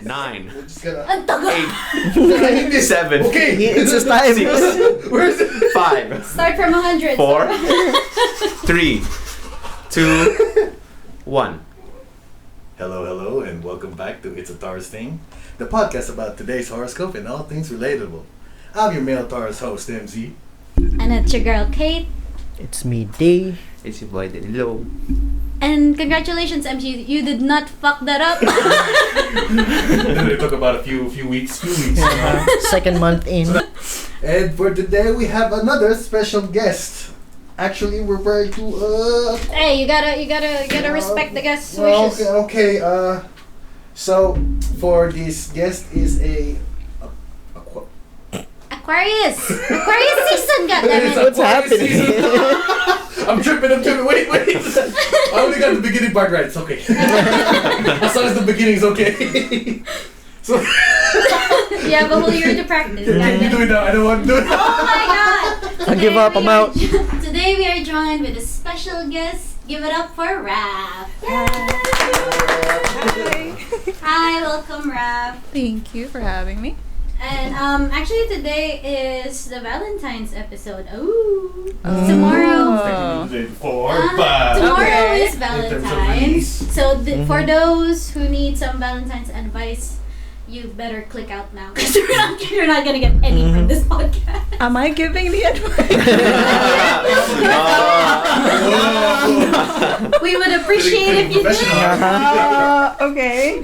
9, We're just gonna... 8, 7. Okay. It's his time. 6, Where's it? 5, Start from 100. 4, 3, 2, 1. Hello, and welcome back to It's a Taurus Thing, the podcast about today's horoscope and all things relatable. I'm your male Taurus host, MZ. And it's your girl, Kate. It's me, D. It's your boy Danilo. And congratulations, MG. You did not fuck that up. It took about a few weeks. Second month in. And for today, we have another special guest. Actually, we're very to Hey, you gotta respect the guest's wishes. Okay. So for this guest is Aquarius season, goddammit. What's happening? I'm tripping. Wait. I only got the beginning part right. It's okay. As long as the beginning is okay. So You have a whole year to practice. you do it now. I don't want to do it. Oh my god! I'll give up, I'm out. Today we are joined with a special guest. Give it up for RAF. Hi, welcome RAF. Thank you for having me. And actually today is the Valentine's episode. Ooh. Tomorrow. Tomorrow Okay. is Valentine's. So for those who need some Valentine's advice, you better click out now because you're not gonna get any from this podcast. Am I giving the advice? We would appreciate if you did. Okay.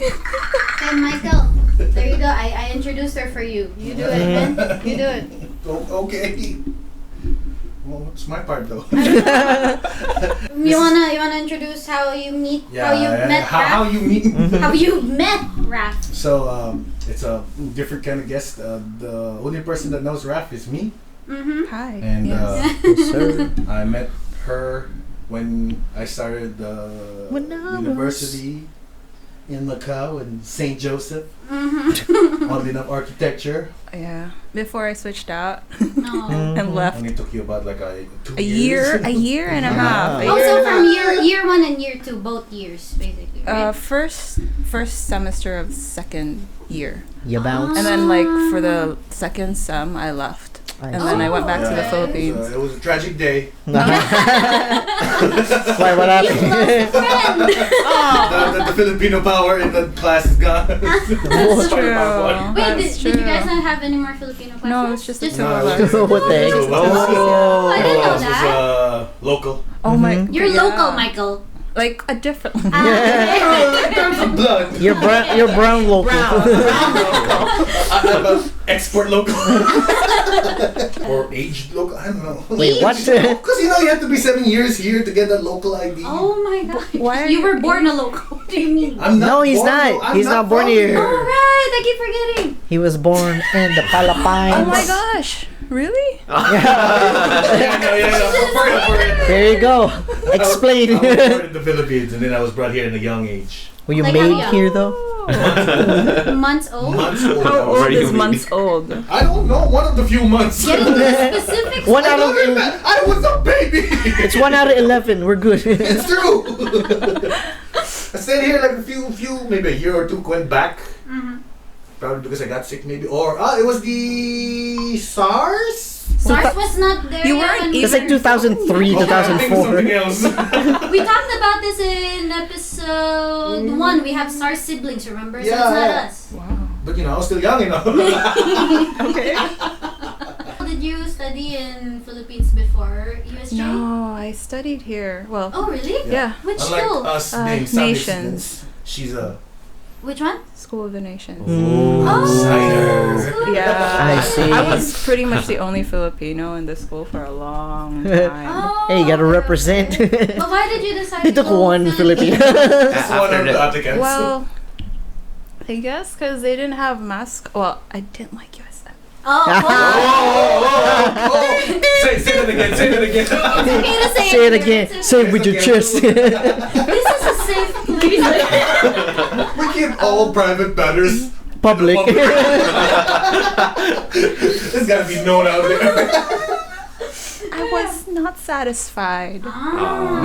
And Michael, there you go. I introduced her for you. You do it, Ben. You do it. Okay. Well, it's my part though. You wanna introduce how you meet? How you met How Raph? you meet? How you met Raph? So it's a different kind of guest. The only person that knows Raph is me, Mm-hmm. Hi. and Yes. Yes, sir. I met her when I started When I was- university in Macau in St. Joseph, Mm-hmm. oddly enough, architecture. Yeah. Before I switched out No. and left. Only took you about like A 2 year years. and a half. A Also year and a from half. year 1 and year 2, both years basically, right? First semester of second year, You bounce. and then like for the second sem I left, and then I went back to the Okay. Philippines. It was a tragic day. Why, what You happened? lost a friend. The Filipino power in the class is gone. That's true. Wait, That's did you guys true. not have any more Filipino classes? No, it's just the two No, of it us. was- What the heck? Oh, I didn't know This that. was local. Oh my. You're yeah. local, Michael. Like a different. In terms of blood, You're brown local. I'm a export local. Or aged local, I don't know. Wait, what? Because you have to be 7 years here to get that local ID. Oh my god. Why are You you were born a local. What do you mean? I'm No, he's born- not. I'm He's not born from here. Oh right, I keep forgetting. He was born in the Philippines. Oh my gosh. Really? Yeah. There you go. Explain. I was born in the Philippines and then I was brought here in a young age. Were you Like made how here though? Months old? Months old. How old Already is a months baby. old? I don't know, one of the few months. Get into the specifics. One I out don't of remember. I was a baby. it's 1 out of 11. We're good. It's true. I stayed here like a few, maybe a year or two went back. Mhm. Probably because I got sick, maybe. Or it was the SARS. SARS was not there You yet weren't when we It's like were- 2003, Okay, I think 2004. something else. We talked about this in episode 1. We have SARS siblings, remember? So it's not Yeah. us. Wow. But I was still young, Okay. Did you study in Philippines before USJ? No, I studied here. Well, Oh, really? yeah. Which Unlike school? us Uh, being Southeast Nations. students, she's a Which one? School of the Nations. Mm. outsider. Yeah. I see. I was pretty much the only Filipino in the school for a long time. Oh, Hey, you gotta okay, represent. okay. But why did you decide They to took go one Filipino. That's one After of the that. applicants. Well, I guess because they didn't have masks. Well, I didn't like USM. Oh, Say that again. It's okay to say Say it again. Say it with your chest. This is a safe place. We keep all private matters Public. It's gotta be known out there. I was not satisfied. Ah.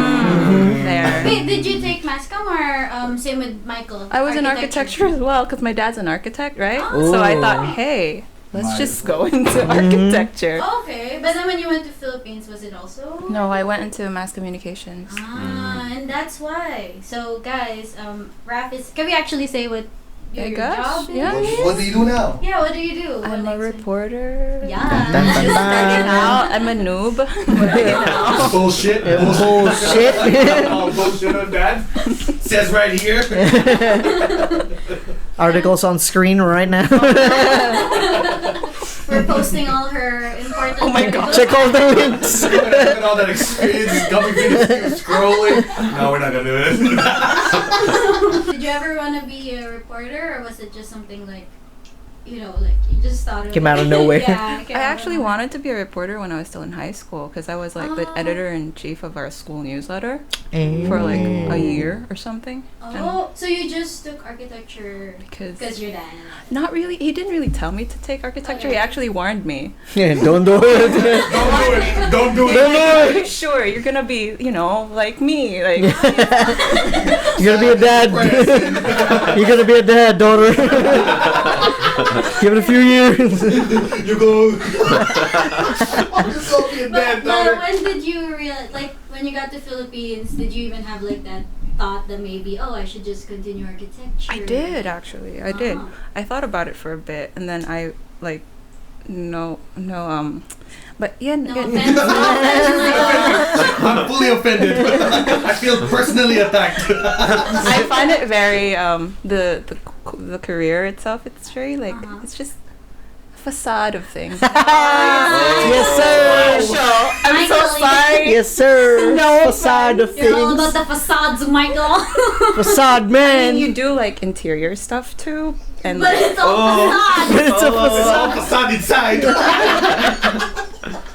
There. Wait, did you take mass comm or same with Michael? I was in architecture as well because my dad's an architect, right? Oh. So I Ooh. thought, hey, let's Might just as well. go into architecture. Okay, but then when you went to Philippines, was it also? No, I went into mass communications. Ah, and that's why. So guys, RAF is. Can we actually say what your AhGaSe? job is? Yeah. What do you do now? Yeah, what do you do? I'm What a makes reporter. Yeah. Dun, dun, Just dun. starting out. I'm a noob. But, you know. Bullshit. Bullshit. All bullshit on that. Says right here. Articles on screen right now. We're posting all her important. Oh my God. articles. Check all the links. Look at all that experience coming video scrolling. No, we're not gonna do it. Did you ever want to be a reporter, or was it just something like, like you just thought of Came it? out of nowhere. Yeah, it came I out of actually nowhere. wanted to be a reporter when I was still in high school because I was like the Oh. editor-in-chief of our school newsletter for like a year or something. Oh, so you just took architecture Because because your dad. not really, he didn't really tell me to take architecture. He Okay. actually warned me. Yeah, don't do it. Don't do it. Don't do it. Are you sure you're gonna be, like me? Like, You're gonna be a dad. You're gonna be a dad, daughter. Give it a few years. You go. Just go be a dad, But daughter. when did you realize, like, when you got to Philippines, did you even have like that thought that maybe, I should just continue architecture? I did actually. I did. Ah. I thought about it for a bit, and then I like, but yeah, No yeah. offense, no offense, Michael. I'm fully offended. I feel personally attacked. I find it very the career itself. It's very like Uh-huh. it's just a facade of things. Yes, sir. I'm so Michael, sorry. Yes, sir. No Facade of You're all about things. the facades, Michael. Facade, I man. mean, you do like interior stuff too, and But it's all facade. It's a It's all facade. facade inside.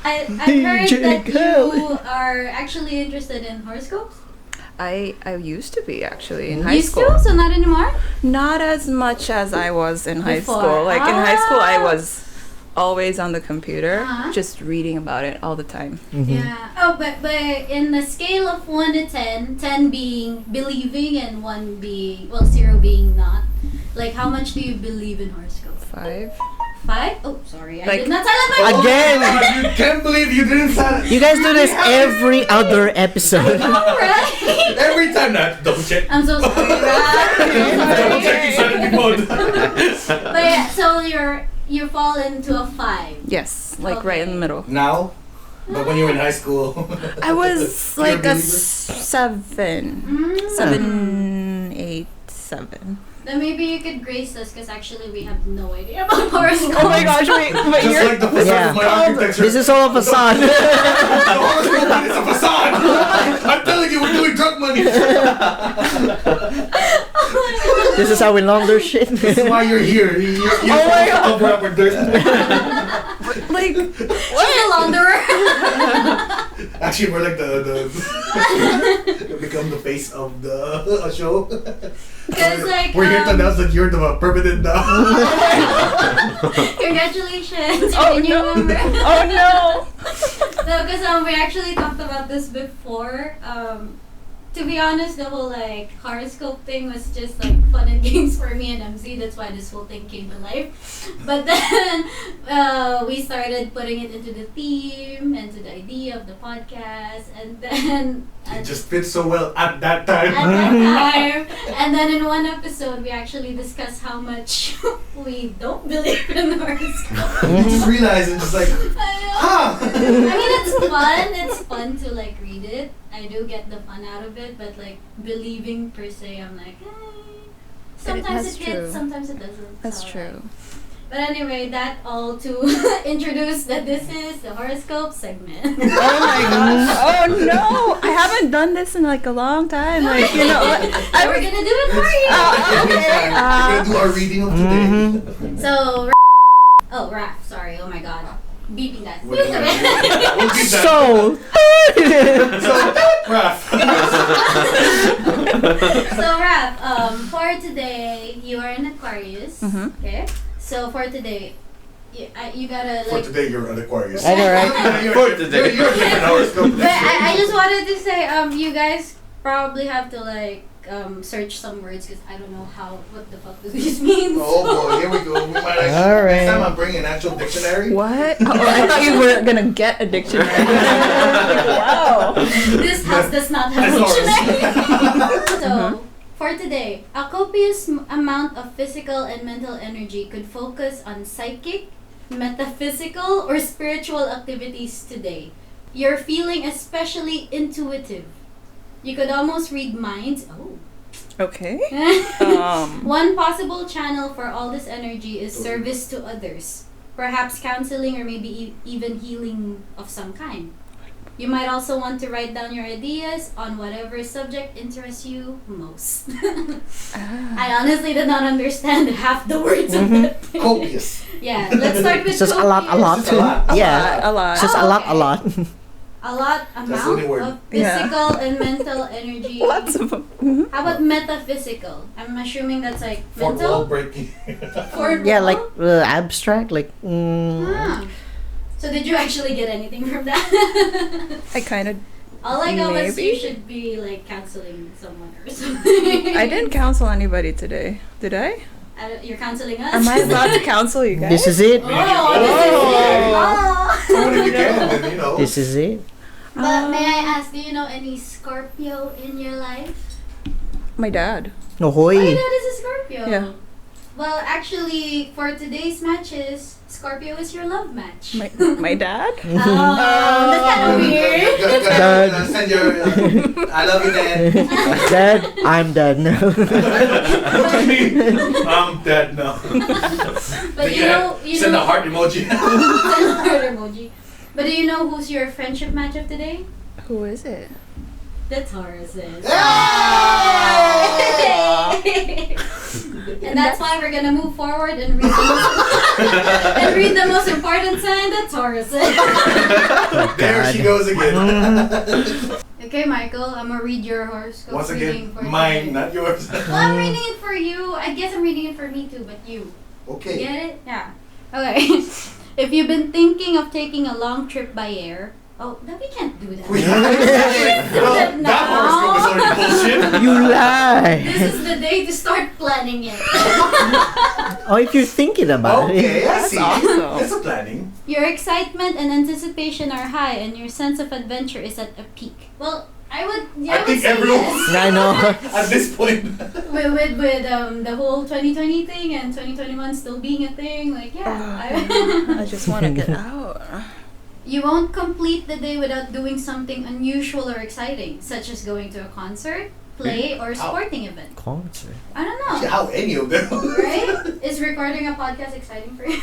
I heard DJ that Khaled. you are actually interested in horoscopes. I used to be actually in high Used school. to, so not anymore. Not as much as I was in high Before. school. Like in high school, I Ah. was always on the computer, Uh-huh. just reading about it all the time. Yeah. Oh, but in the scale of 1 to 10, 10 being believing and 1 being 0 being not. Like, how much do you believe in horoscopes? 5. 5? Oh, sorry, I Like- did not silence my phone. Again. You can't believe you didn't sign it. You guys do this every other episode. Right? Every time that. Double check. I'm so sorry, Raf. Double check you signed it before. But yeah, so you fall into a 5. Yes, like right in the middle. Now? But when you were in high school. I was You're a like a believer? 7. Mm. 7, 8, 7. Then maybe you could grace us because actually we have no idea about horoscopes. Oh my gosh, wait, but Just you're like the facade Yeah. of my architecture. This is all a facade. The horoscope is a facade. I'm telling you, we're doing drug money. This is how we launder shit. This is why you're here. You're Oh my supposed to cover up our dirt. like, She's a launderer. Actually, we're like the become the face of the show. Because like We're here to announce that you're the permanent congratulations, Oh, you're a new no. member. oh no. No, because we actually talked about this before. To be honest, the whole like horoscope thing was just like fun and games for me and MZ. That's why this whole thing came to life. But then we started putting it into the theme, into the idea of the podcast, and then It just fits so well at that time. at that time, and then in one episode we actually discussed how much we don't believe in horoscope. You just realize it's just like, I huh? mean, it's fun. It's fun to like read it. I do get the fun out of it, but like believing per se, I'm like, sometimes That's it hits, true. sometimes it doesn't. That's so, true. But anyway, that all to introduce that this is the horoscope segment. Oh my gosh. Oh no. I haven't done this in like a long time. Like, We're gonna do it for you. We're gonna do our reading of today. So, Raph, sorry. Oh my god. Beeping that. We'll do that. We'll keep that. So, So, Raph. So, Raph, for today, you are an Aquarius. Mhm. Okay. So, for today, you gotta For like. today, you're an Aquarius. I know, right? You're today. You're a different horoscope. But I just wanted to say, you guys probably have to like search some words because I don't know what the fuck does this mean. Oh boy, here we go. We might actually, All right. next time I'm bringing an actual dictionary. What? Oh, I thought you were gonna get a dictionary. Wow. This house does not have a dictionary. So, for today, a copious amount of physical and mental energy could focus on psychic, metaphysical, or spiritual activities today. You're feeling especially intuitive. You could almost read minds. Oh. Okay. One possible channel for all this energy is service to others. Perhaps counseling or maybe even healing of some kind. You might also want to write down your ideas on whatever subject interests you most. I honestly did not understand half the words of it. Copious. Yeah, let's start with It's just a lot. It's just a lot. Yeah. A lot. It's just Oh, a lot. okay. A lot That's the only amount word. of physical and mental energy. Lots of them. Mhm. How about metaphysical? I'm assuming that's like Fourth wall mental. breaking. Fourth Yeah, wall? like abstract, like. Ah. So did you actually get anything from that? I kind of. All I got was you Maybe. should be like counseling someone or something. I didn't counsel anybody today. Did I? You're counseling us? Am I allowed to counsel you guys? This is it. Oh, this is it. What if you Oh. can, then, you know. This is it. But may I ask, do you know any Scorpio in your life? My dad. No Oh, your hoy. dad is a Scorpio. Yeah. Well, actually, for today's matches, Scorpio is your love match. My dad? Oh, that's kind of weird. Dad. Send your, I love you, Dad. Dad, I'm dead now. I'm dead now. But you Send a know, heart emoji. heart emoji. But do you know who's your friendship match of today? Who is it? The Taurus is. Ah! And that's why we're gonna move forward and read the most important sign, the Taurus is. There she goes again. Okay, Michael, I'm gonna read your horoscope Once reading again, for mine, today. not yours. Well, I'm reading it for you. I guess I'm reading it for me too, but you. Okay. Get it? Yeah. Okay. If you've been thinking of taking a long trip by air, we can't do that. We- that That horoscope is already bullshit. You lie. This is the day to start planning it. Oh, if you're thinking about Okay, it. I see. awesome. That's a planning. Your excitement and anticipation are high, and your sense of adventure is at a peak. Well, I would think say everyone- yes. I know. At this point. with the whole 2020 thing and 2021 still being a thing, like I just want to get out. You won't complete the day without doing something unusual or exciting, such as going to a concert, play, or sporting event. Concert. I don't know. How any of them? Right? Is recording a podcast exciting for you?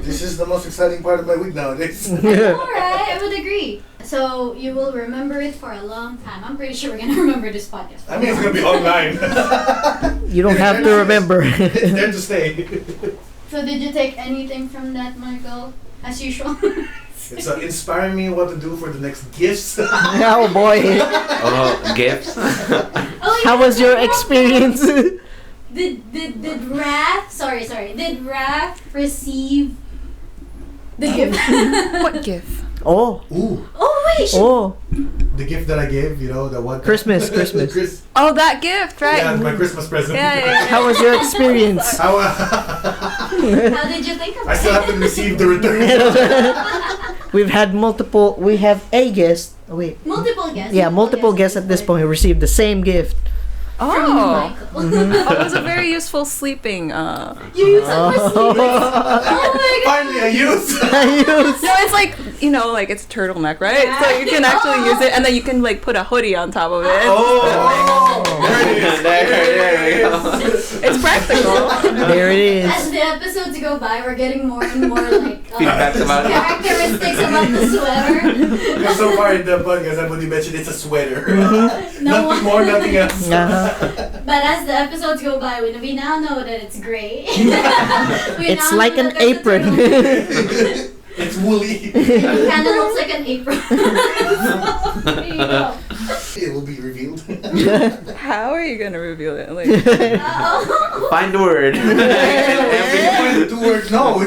This is the most exciting part of my week nowadays. Alright, I would agree. So you will remember it for a long time. I'm pretty sure we're gonna remember this podcast. For I mean, it's gonna be online. You don't have to remember. It's there to stay. So did you take anything from that, Michael? As usual. It's inspiring me what to do for the next gifts. Oh boy. Oh, gifts. Oh, How yeah, was your I have experience? Did RAF did RAF receive the gift? What gift? Oh. Ooh, Oh wait, Oh. the gift that I gave, you know, the one. Christmas. Oh, that gift, right? Yeah, my Christmas present. Yeah. How was your experience? How, how did you think of I still it? have to receive the return. We have a guest. Oh, wait. Multiple guests. Yeah, multiple guests at this point who received the same gift. From Oh. Michael. Oh, it was a very useful sleeping. You use it for sleeping. Oh my god. Finally, I used. No, it's like like it's a turtleneck, right? So you can actually use it, and then you can like put a hoodie on top of it. Oh, there it is. There we go. It's practical. There it is. As the episodes go by, we're getting more and more like Feedback about it. characteristics about the sweater. Because so far in the podcast, I've only mentioned it's a sweater. No Nothing one- more, nothing else. But as the episodes go by, we now know that it's gray. It's like an apron. It's woolly. It kind of looks like an apron. There you go. It will be revealed. How are you gonna reveal it? Like, Find the word. Every 2 words, no.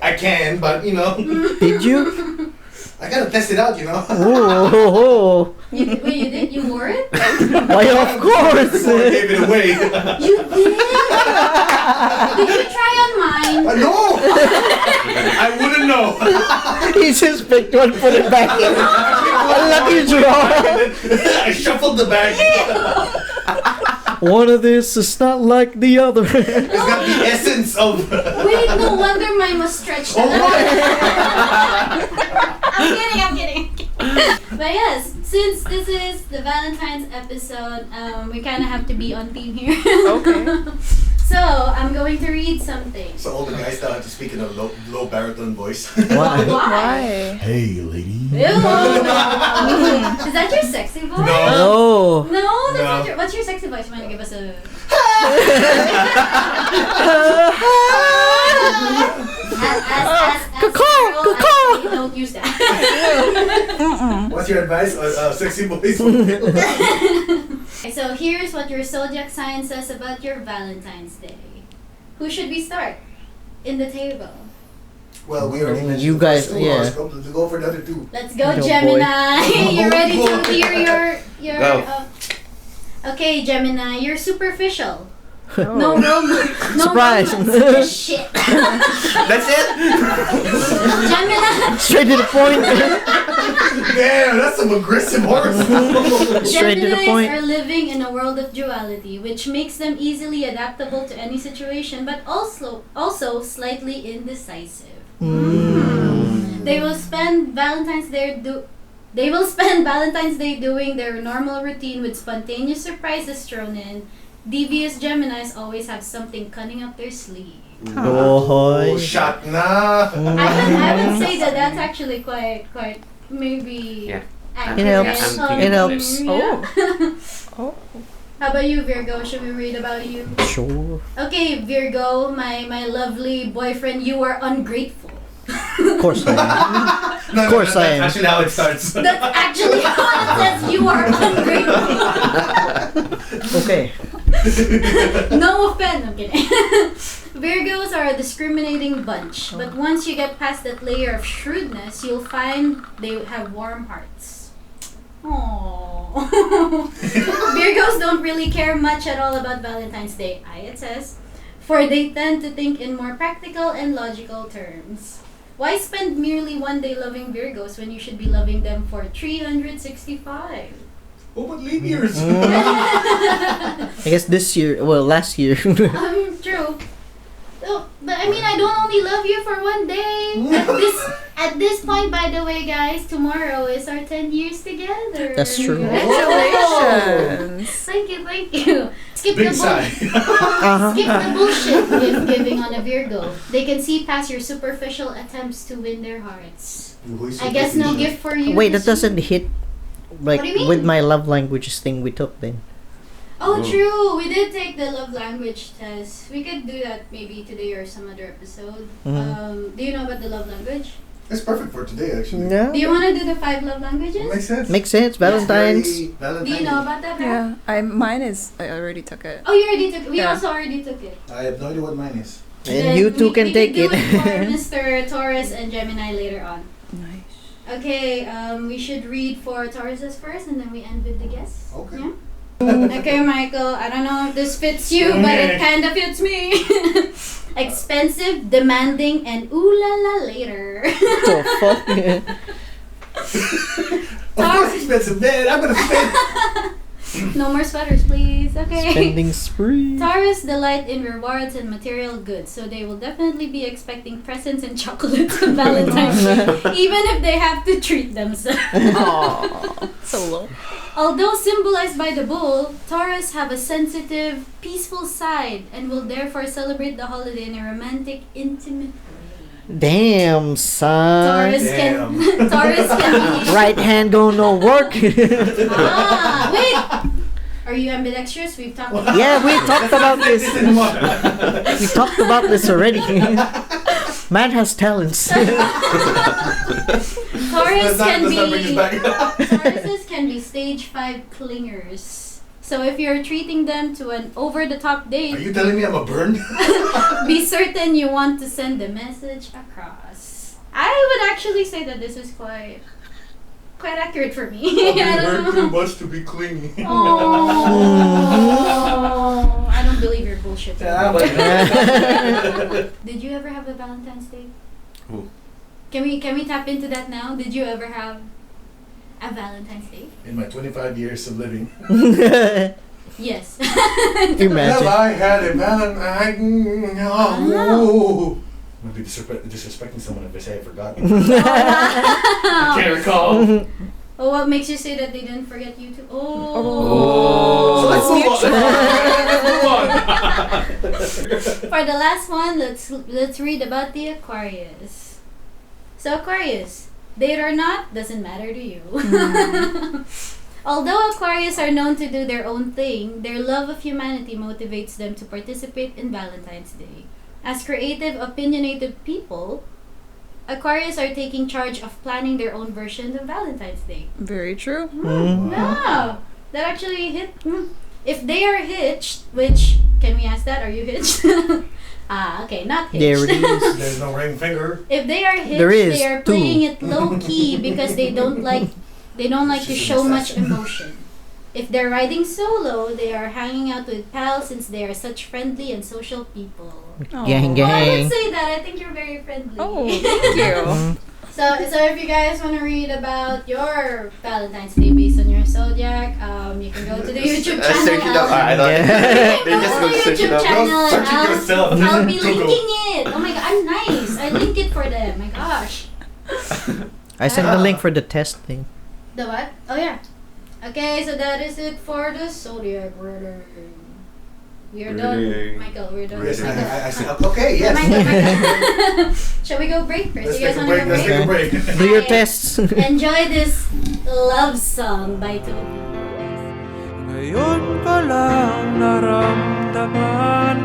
I can, but you know, Did you? I gotta test it out, you know. Oh. Wait, you did? You wore it? Why, of course. Before I gave it away. You did? Did you try on mine? No! I wouldn't know. He just picked one, put it back in. A lucky draw. I shuffled the bag. One of this is not like the other. It's got the essence of. Wait, no wonder mine was stretched out. I'm kidding. But yes, since this is the Valentine's episode, we kind of have to be on theme here. okay. So, I'm going to read something. So all the guys now have to speak in a low baritone voice. Why? Why? Hey, lady. Ew. Is that your sexy voice? Oh. No, that's No. not your. What's your sexy voice? You want to give us a. Caw. Don't use that. What's your advice on sexy voice? So here's what your zodiac sign says about your Valentine's Day. Who should we start? In the table. Well, we already mentioned You the guys, first two yeah. horoscopes. Let's go for the other 2. Let's go, Go, Gemini. You ready to boy. hear your Go. Okay, Gemini, you're superficial. Oh. No romance. No Surprise. romance. Just shit. That's it? Gemini. Straight to the point. Damn, that's some aggressive horoscope. Straight to the Geminis point. are living in a world of duality, which makes them easily adaptable to any situation, but also slightly indecisive. They will spend Valentine's Day doing their normal routine with spontaneous surprises thrown in. Devious Geminis always have something cunning up their sleeve. Oh, Shot na. I would say that that's actually quite maybe Yeah. accurate. It helps. It helps. Yeah. Oh. How about you, Virgo? Should we read about you? Sure. Okay, Virgo, my lovely boyfriend, you are ungrateful. Of course I am. No, Of course I am. That's actually how it starts. That's actually how it says you are ungrateful. Okay. No offense, I'm kidding. Virgos are a discriminating bunch, but once you get past that layer of shrewdness, you'll find they have warm hearts. Aww. Virgos don't really care much at all about Valentine's Day, it says, for they tend to think in more practical and logical terms. Why spend merely one day loving Virgos when you should be loving them for 365? Oh, but leave yours. I guess this year, well, last year. True. Oh, but I mean, I don't only love you for one day. At this point, by the way, guys, tomorrow is our 10 years together. That's true. Congratulations. Thank you. Skip Big the sigh. Skip the bullshit gift giving on a Virgo. They can see past your superficial attempts to win their hearts. I guess no gift for you. Wait, that doesn't hit like What do you mean? with my love languages thing we took then. Oh, Ooh. true. We did take the love language test. We could do that maybe today or some other episode. Do you know about the love language? It's perfect for today, actually. No. Do you want to do the 5 love languages? Makes sense. Makes sense. Valentine's. Very Do you know about that? Brad? Yeah, mine is. I already took it. Oh, you already took it. We Yeah. also already took it. I have no idea what mine is. And Then you two we can take do it. for Mr. Taurus and Gemini later on. Nice. Okay, we should read for Tauruses first and then we end with the guests. Okay. Yeah? Okay, Michael, I don't know if this fits you, but it kind of fits me. Expensive, demanding, and ooh la la later. The fuck? Of course, expensive, man. I'm gonna spend. No more sweaters, please. Okay. Spending spree. Taurus delight in rewards and material goods, so they will definitely be expecting presents and chocolates on Valentine's Day, even if they have to treat themselves. Aww. So low. Although symbolized by the bull, Taurus have a sensitive, peaceful side and will therefore celebrate the holiday in a romantic, intimate way. Damn, son. Taurus Damn. can Taurus can be Right hand don't no work. wait. Are you ambidextrous? We've talked about Yeah, we talked about this. Anymore. We talked about this already. Man has talents. Taurus can Let's not bring this be back. Tauruses can be stage 5 clingers. So if you're treating them to an over-the-top Are date, you telling me I'm a burn? be certain you want to send the message across. I would actually say that this is quite accurate for me. I don't know. much to be clingy. Oh, I don't believe your bullshit. Yeah, but Did you ever have a Valentine's Day? Who? Can we tap into that now? Did you ever have a Valentine's Day? in my 25 years of living, Yes. have Imagine. I had a Valentine? Oh. I'm gonna be disrespecting someone if I say I forgot. I can't recall. Oh, what makes you say that they didn't forget you too? So Oh. let's move on. For the last one, let's read about the Aquarius. So Aquarius, date or not, doesn't matter to you. Although Aquarius are known to do their own thing, their love of humanity motivates them to participate in Valentine's Day. As creative, opinionated people, Aquarius are taking charge of planning their own version of Valentine's Day. Very true. Yeah, that actually hit. If they are hitched, which, can we ask that? Are you hitched? Okay, not hitched. There it is. There's no ring finger. If they are hitched, There is they are two. playing it low key because they don't like to show much emotion. If they're riding solo, they are hanging out with pals since they are such friendly and social people. Gang, Well, I gang. would say that. I think you're very friendly. Oh, thank you. So if you guys want to read about your Valentine's Day based on your zodiac, you can go to the YouTube channel. Search it up. I don't. Yeah. They just go Go to the search it YouTube up. channel Go search it and yourself. I'll be Google. linking it. Oh my god, I'm nice. I link it for them. My gosh. I sent the link for the test thing. The what? Oh yeah. Okay, so that is it for the zodiac reading. We are done. Reading. Michael, we're done. I said, Michael. okay, yes. Michael. Shall we go break first? Let's You guys take a want to break. go Let's break? take a break. Do your Hi. tests. Enjoy this love song by Toby. Ngayon ko lang naramdaman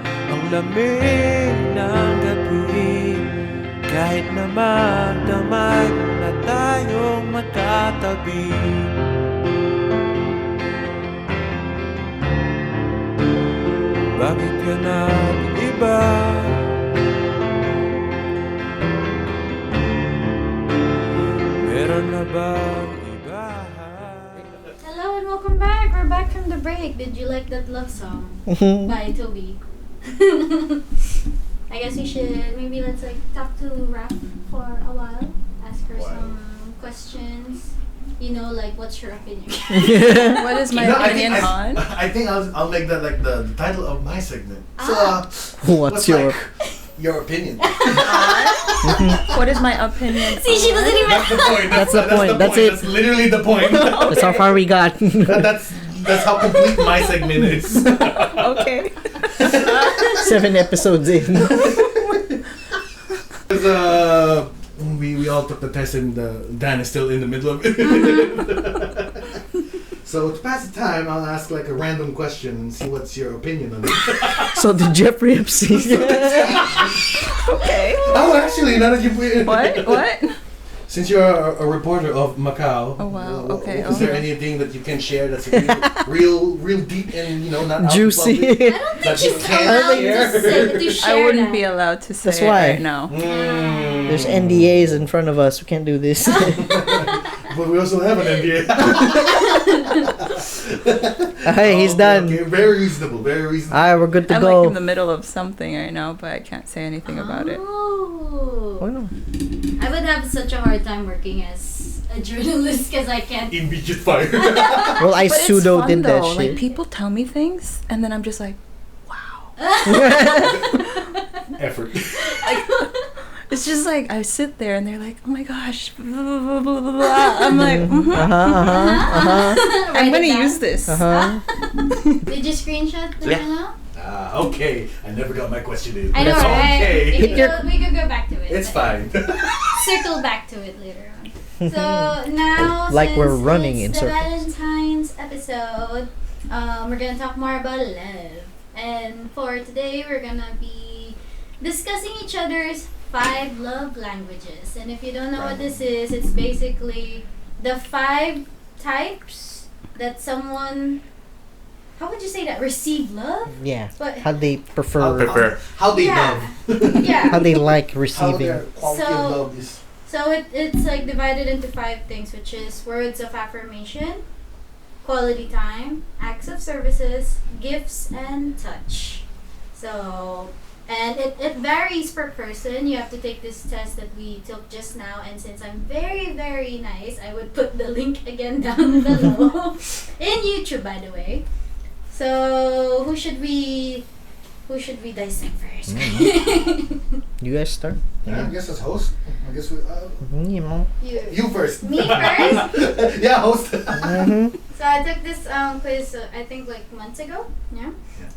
ang lamig ng gabi. Kahit na magdamag na tayong magkatabi. Bakit ka nag-iba? Meron na bang iba? Hello and welcome back. We're back from the break. Did you like that love song by Toby? I guess we should maybe let's talk to RAF for a while. Ask her some questions. You know, what's your opinion? What is my No, opinion on? I think I'll make that like the title of my segment. So, What's your... your opinion? What is my opinion? See, she doesn't even. That's the point. That's the point. That's it. That's literally the point. That's how far we got. That's how complete my segment is. Okay. 7 episodes in. Because we all took the test and Dan is still in the middle of it. So to pass the time, I'll ask like a random question and see what's your opinion on it. So the Jeffrey Epstein. Okay. Oh, actually, now that you What? Since you're a reporter of Macau, Oh, wow. Okay, is there okay. anything that you can share that's real deep and not out in Juicy. public I don't think that you she's can't allowed share? to share I wouldn't that. be allowed to say That's it why. right now. There's NDAs in front of us. We can't do this. But we also have an NDA. Hey, he's done. Okay, very reasonable. Very reasonable. Alright, we're good to I'm go. like in the middle of something right now, but I can't say anything about it. Oh. Well, I would have such a hard time working as a journalist because I can't. Immediate fire. well, I But it's pseudo fun did that though. Like shit. people tell me things, and then I'm just like, wow. Effort. It's just like I sit there and they're like, oh my gosh, blah, blah, blah, blah, blah, blah. I'm like, mm-hmm. I'm Write gonna it down. use this. Did you screenshot the Yeah. channel? Okay. I never got my question in. I know, That's right? okay. We could go back to it. It's but fine. Circle back to it later on. So now, Like since we're running it's in the circles. Valentine's episode, we're gonna talk more about love. And for today, we're gonna be discussing each other's 5 love languages. And if you don't know what this is, it's basically the 5 types that someone, how would you say that? Receive love? Yeah. But How they prefer. I'll prefer. How they yeah. love. Yeah. How they like How receiving. their quality So- of love is. So it's like divided into 5 things, which is words of affirmation, quality time, acts of services, gifts, and touch. So, and it varies per person. You have to take this test that we took just now, and since I'm very, very nice, I would put the link again down below. In YouTube, by the way. So, who should we dissect first? You guys start. Yeah, I guess as host. I guess we. You know. You first. Me first? Yeah, host. So I took this quiz, I think like months ago, yeah?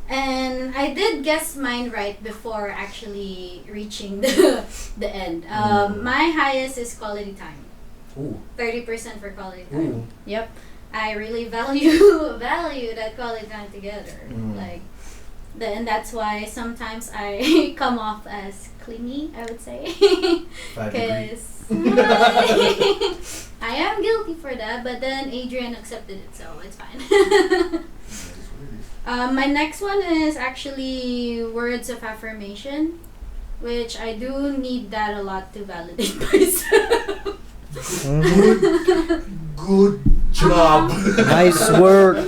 And I did guess mine right before actually reaching the end. My highest is quality time. Ooh. 30% for quality time. Ooh. Yep. I really value that quality time together. Like, and that's why sometimes I come off as clingy, I would say. 5 degree. Because I am guilty for that, but then Adrian accepted it, so it's fine. My next one is actually words of affirmation, which I do need that a lot to validate myself. Good job. Nice work. I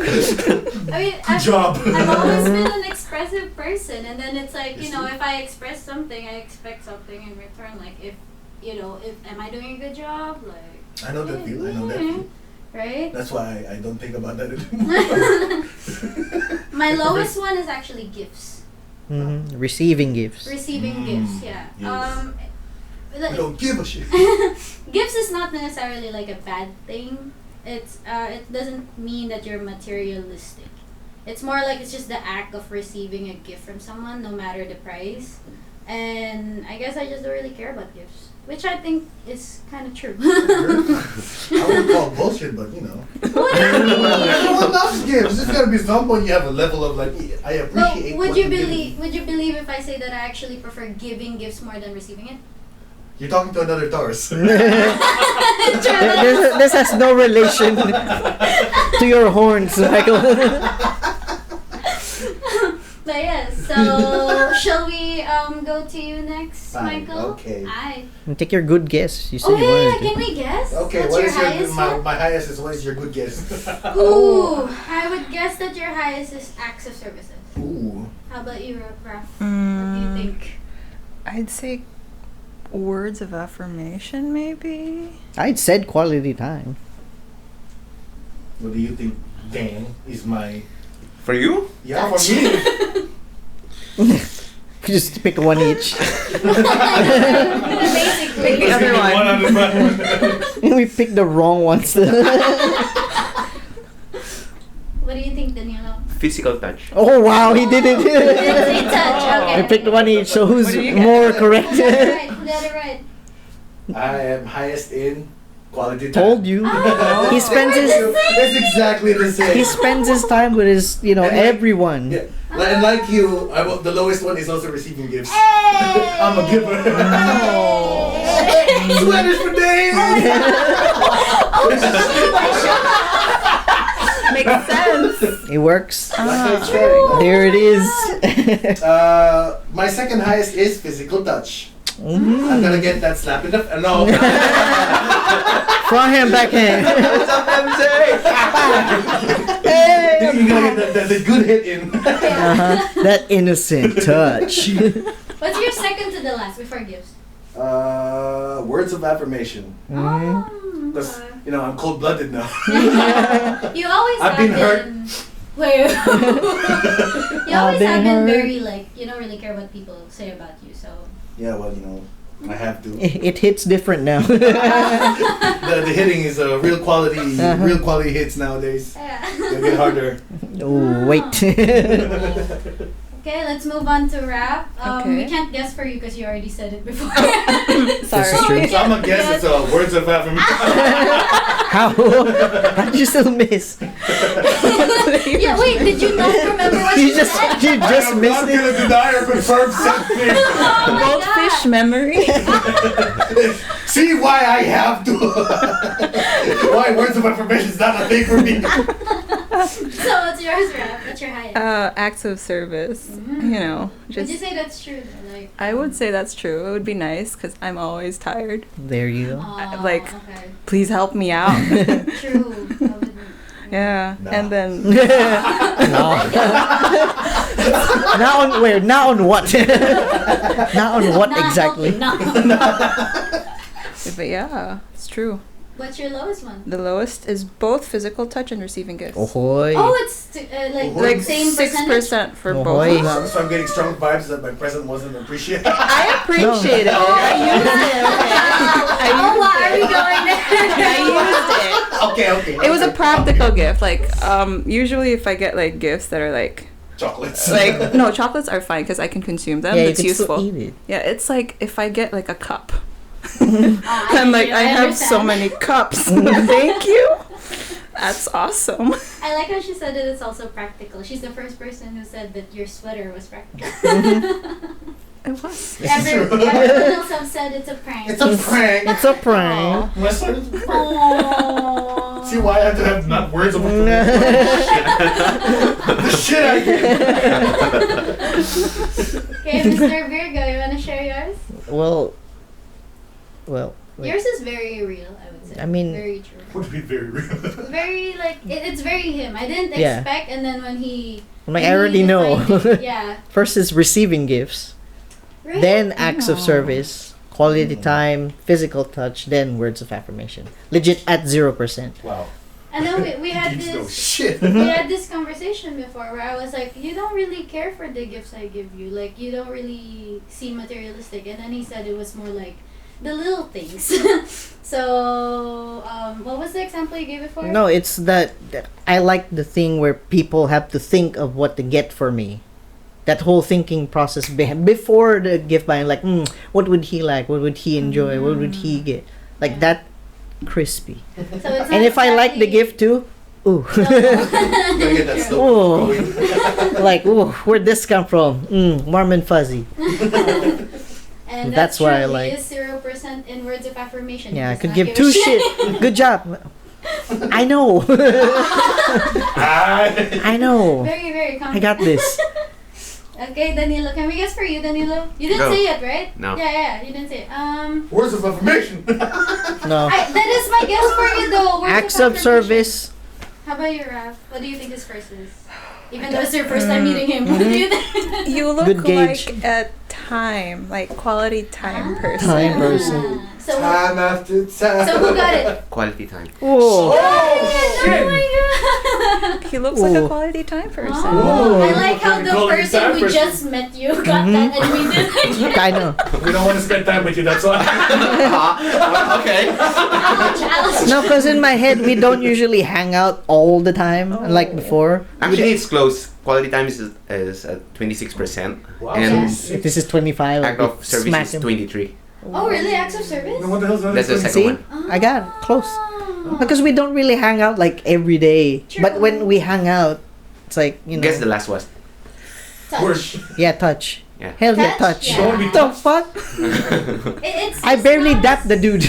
mean, I've always been an expressive person, and then it's like, you know, if I express something, I expect something in return. Like, if am I doing a good job? Like, I know that feel. I know that feel. Right? That's why I don't think about that anymore. My lowest one is actually gifts. Receiving gifts. Receiving gifts, yeah. Yes. Like, I don't give a shit. gifts is not necessarily like a bad thing. It's it doesn't mean that you're materialistic. It's more like it's just the act of receiving a gift from someone, no matter the price. And I guess I just don't really care about gifts, which I think is kind of true. I wouldn't call it bullshit, but you know. What do you mean? Everyone loves gifts. There's gotta be some point you have a level of like, I appreciate. But what you're giving. would you believe if I say that I actually prefer giving gifts more than receiving it? You're talking to another Taurus. This has no relation to your horns, Michael. But yes, so shall we go to you next, Fine, Michael? okay. Aye. Take your good guess. You said Oh you yeah, wanted can to. we guess? Okay, What's what your is highest my one? highest is what is your good guess? Ooh, I would guess that your highest is acts of services. Ooh. How about you, Raf? What do you think? I'd say words of affirmation, maybe. I'd said quality time. What do you think, Dan, is my... For you? Yeah, for me. Just pick one each. Basically. The other one. We picked the wrong ones. What do you think, Danilo? Physical touch. Oh wow, he did it. Didn't say touch, okay. We picked one each, so who's What do you get? more correct? Who got it right? Who got it right? I am highest in quality time. Told you. Oh, He spends his It's exactly the same. he spends his time with his, And like- everyone. Yeah. And like you, the lowest one is also receiving gifts. Hey! I'm a giver. Hey! Sweaters for days. Makes sense. It works. True. There it is. My second highest is physical touch. Mhm. I'm gonna get that slap in the no. Front hand, backhand. You're gonna get the good hit in. That innocent touch. What's your second to the last before gifts? Words of affirmation. Because Okay. I'm cold-blooded now. You always I've have been hurt. Wait. You always been have been hurt. very like you don't really care what people say about you, so. Yeah, well, I have to. It hits different now. The hitting is a real quality hits nowadays. Yeah. It'll get harder. Oh wait. Okay, let's move on to rap. Okay. We can't guess for you because you already said it before. Sorry. So I'm gonna guess it's words of affirmation. How? How did you still miss? Yeah, wait, did you not remember what You you just said? you just I'm missed not it. gonna deny or confirm something. Oh my Goldfish God. memory. See why I have to. Why words of affirmation is not a thing for me. So what's yours, rap? What's your highest? Acts of service. You know, Would you just. say that's true though? Like, I would say that's true. It would be nice because I'm always tired. There you go. like- okay. Please help me out. True. I wouldn't- Yeah, Nah. and then No. Now on where? Now on what? Now on what Not exactly? helping, no. but yeah, it's true. What's your lowest one? The lowest is both physical touch and receiving gifts. Ahoy. Oh, it's like same 6% for both Ahoy. of them. So I'm getting strong vibes that my present wasn't appreciated. I appreciate it. I used it. Okay. Oh, why are we going there? I used Okay. it. It was a practical gift. Like usually if I get like gifts that are like Chocolates. no, chocolates are fine because I can consume them. Yeah, you It's can useful. still eat it. Yeah, it's like if I get like a cup. I I'm like, hear I you, have so understand. many cups. Thank you. That's awesome. I like how she said that it's also practical. She's the first person who said that your sweater was practical. It was. Everyone else have said it's a prank. It's a prank. It's a prank. My sweater is a prank. Aww. See why I have to have not words of affirmation. The shit I get. Okay, Mr. Virgo, you wanna share yours? Well. Wait. Yours is very real, I would say. I mean- very true. Would be very real. Very like it's very him. I didn't Yeah. expect, and then when he. I'm like, when I he already know. defined it, yeah. First is receiving gifts, Really? then acts of Aw. service, quality time, physical touch, then words of affirmation. Legit at 0%. Wow. And then we had Geeks know this. shit. We had this conversation before where I was like, you don't really care for the gifts I give you. Like, you don't really see materialistic. And then he said it was more like the little things. So, what was the example you gave before? No, it's that I like the thing where people have to think of what to get for me. That whole thinking process before the gift buying, like, what would he like? What would he enjoy? What would he get? Like Yeah. that crispy. So it's not And if I like the exactly- gift too, ooh. Gotta get that stuff Ooh. going. Like, ooh, where'd this come from? Warm and fuzzy. And That's that's why I true. like- He is 0% in words of affirmation. Yeah, I He does could not give a two shit. shit. Good job. I know. I know. Very, very I confident. got this. Okay, Danilo. Can we guess for you, Danilo? You didn't Go. say it, right? No. Yeah, you didn't say it. Words of affirmation. No. That is my guess for you, though. Words Acts of affirmation. service. How about you, Raf? What do you think his first is? Even though it's your first time meeting him, what do you think? You look Good gauge. like a time, like quality time person. Time person. So, Time after time. so who got it? Quality time. Whoa. Oh my god! He looks like a Ooh. quality time person. Oh, I like how Fucking the quality person time who person. just met you got that and we didn't. I know. We don't want to spend time with you, that's why. Okay. Ouch, ouch. No, because in my head, we don't usually hang out all the time, like before. Actually, it's close. Quality time is at 26%. Wow. And If this is 25, act of service smack is him. 23. Oh, really? Acts of service? Then what the hell's that? That's the second See? one. I got it. Close. Oh. Because we don't really hang out like every day. True. But when we hang out, it's like, you know. Guess the last one. Touch. Words. Yeah, touch. Yeah. Hell yeah, Touch? touch. Yeah. Don't be The fuck? It's I barely not- dapped the dude.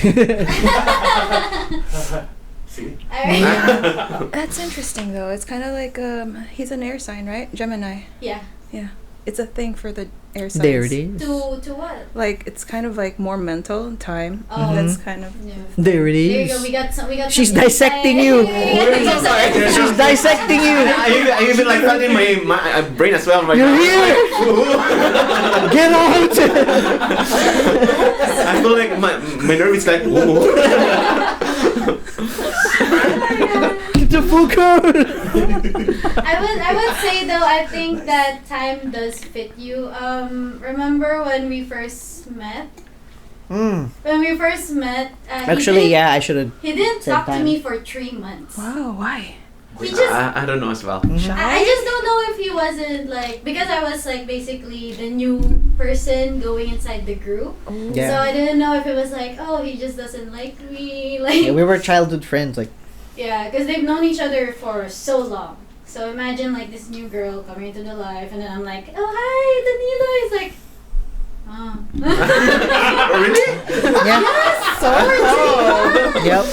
See? Alright. That's interesting though. It's kind of like he's an air sign, right? Gemini. Yeah. It's a thing for the air signs. There it is. To what? Like it's kind of like more mental time. Oh. That's kind of Yeah. There it There you go. is. We got some. She's some dissecting insight. you. She's dissecting you. I even like felt in my brain as well. I'm like, You're here. Get out. I feel like my nerve is like, ooh. Get the full code. I would say though, I think that time does fit you. Remember when we first met? When we first met, Actually, yeah, I should have. He didn't Same talk to time. me for 3 months. wow. Why? He just I don't know as well. I just don't know if he wasn't like, because I was like basically the new person going inside the group. Yeah. So I didn't know if it was like, oh, he just doesn't like me, like Yeah, we were childhood friends. Like, yeah, because they've known each other for so long. So imagine like this new girl coming into the life, and then I'm like, oh hi, Danilo. He's like, oh. Really? yeah. Yep.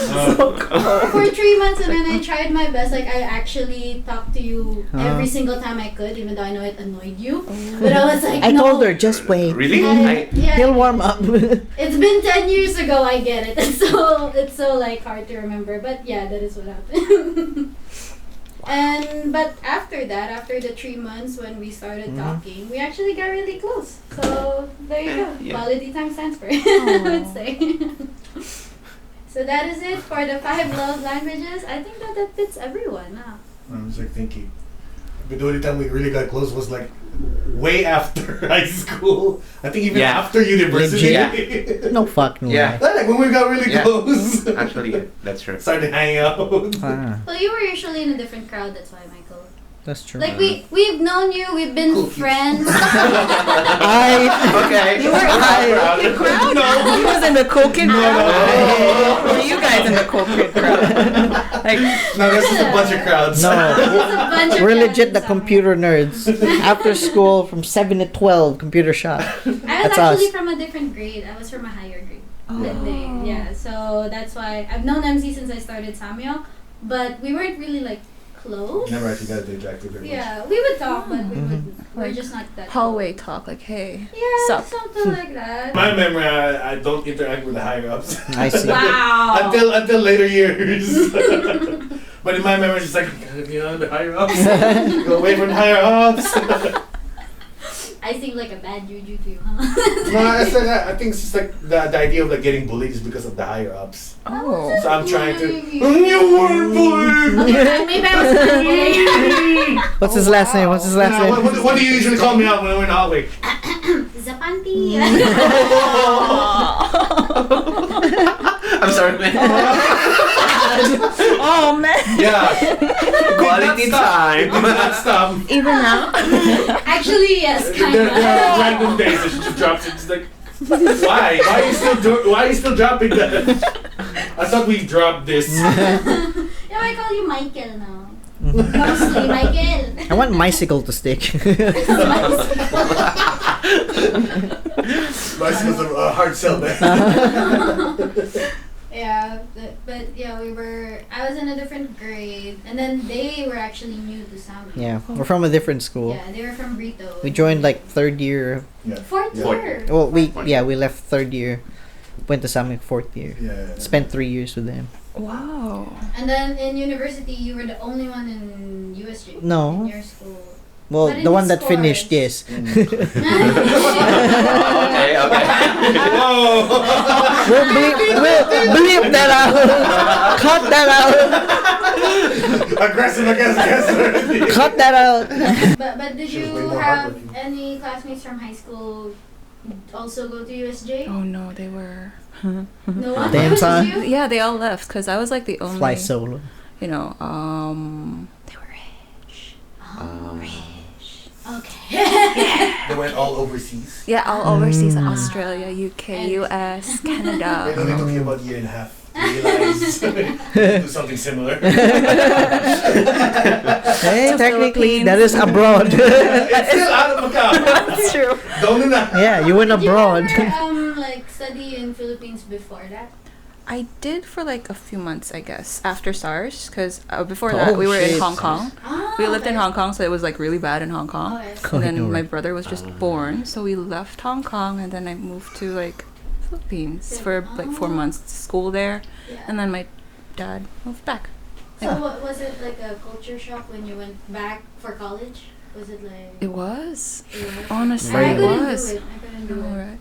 For 3 months, and then I tried my best. Like I actually talked to you every single time I could, even though I know it annoyed you. But I was like, I no. told her, just wait. Really? Yeah, He'll warm up. it's been 10 years ago. I get it. It's so like hard to remember. But yeah, that is what happened. But after that, after the 3 months when we started talking, we actually got really close. So there you go. Yeah. Quality time stands for it. I would say. So that is it for the 5 love languages. I think that fits everyone. Huh? I'm just like thinking. But the only time we really got close was like way after high school. I think even Yeah. after university. Legit. No fuck, no. Yeah. Like when we got really Yeah. close. Actually, yeah, that's true. Started hanging out. Ah, Well, you were usually in a different crowd. That's why, Michael. that's true. Like we've known you. We've been Cookies. friends. Okay. You were in the crowd? No. He was in the cool kid crowd? Were you guys in the cool kid crowd? Like, No, this is a bunch of crowds. No. There's a bunch of We're friends legit the somewhere. computer nerds. After school, from 7 to 12, computer shop. I was That's actually us. from a different grade. I was from a higher grade. That day. Yeah, so that's why I've known MC since I started Samyo, but we weren't really like close. Never actually got to interact with her. Yeah, we would talk, but we're Like just not that hallway close. talk, like, hey. Yeah, Sup? something like that. My memory, I don't interact with the higher ups. I see. Wow. until later years. But in my memory, it's just like, gotta be on the higher ups. Go away from the higher ups. I seem like a bad juju to you, huh? No, I think it's just like the idea of like getting bullied is because of the higher ups. Oh. So I'm trying to. Bullying You were bullied. Okay, maybe I was bullying. What's his last name? What's his last Now, name? what do you usually call me out when we're in the hallway? Zapanti. I'm sorry, man. Oh, man. Yeah. Quality time. Did not stop. Even now? Actually, yes, kind There of. are random days that she just drops it. Just like, why? Why are you still dropping that? I thought we dropped this. Yeah, I call you Michael now. Mostly Michael. I want Mycicle to stick. Bicycles are a hard sell, man. Yeah, but yeah, I was in a different grade, and then they were actually new to Samyo. Yeah, we're from a different school. Yeah, they were from Brito. We joined like third year. Yeah. Fourth Yeah. year. Well, we left third year. Went to Samik fourth year. Yeah. Spent 3 years with them. Wow. And then in university, you were the only one in USJ. No. In your school. Well, But in the one the that finished, scores. yes. Okay. Whoa! We'll bleep that out. Cut that out. Aggressive. Cut that out. But did She was way you more have hardworking. any classmates from high school also go to USJ? Oh, no, they were. No one. Damn, It was son. you? Yeah, they all left because I was like the only. Fly solo. You know, they were rich. Okay. They went all overseas. Yeah, all overseas, Australia, UK, US, It Canada. only took you about a year and a half to realize do something similar. Hey, To technically, Philippines. that is abroad. It's still out of Macau. That's true. Don't do that. Yeah, you went Did abroad. you ever like study in Philippines before that? I did for like a few months, I guess, after SARS, because before Oh, that we were in shit. Hong Kong. Ah, We lived in okay. Hong Kong, so it was like really bad in Hong Kong. Okay. Oh, And then no my way. brother was just born, so we left Hong Kong, and then I moved to like Philippines for like 4 months school there, Yeah. and then my dad moved back. So what, was it like a culture shock when you went back for college? Was it like? It was. it was? Honestly, I it couldn't was. do it. I couldn't do it. Alright.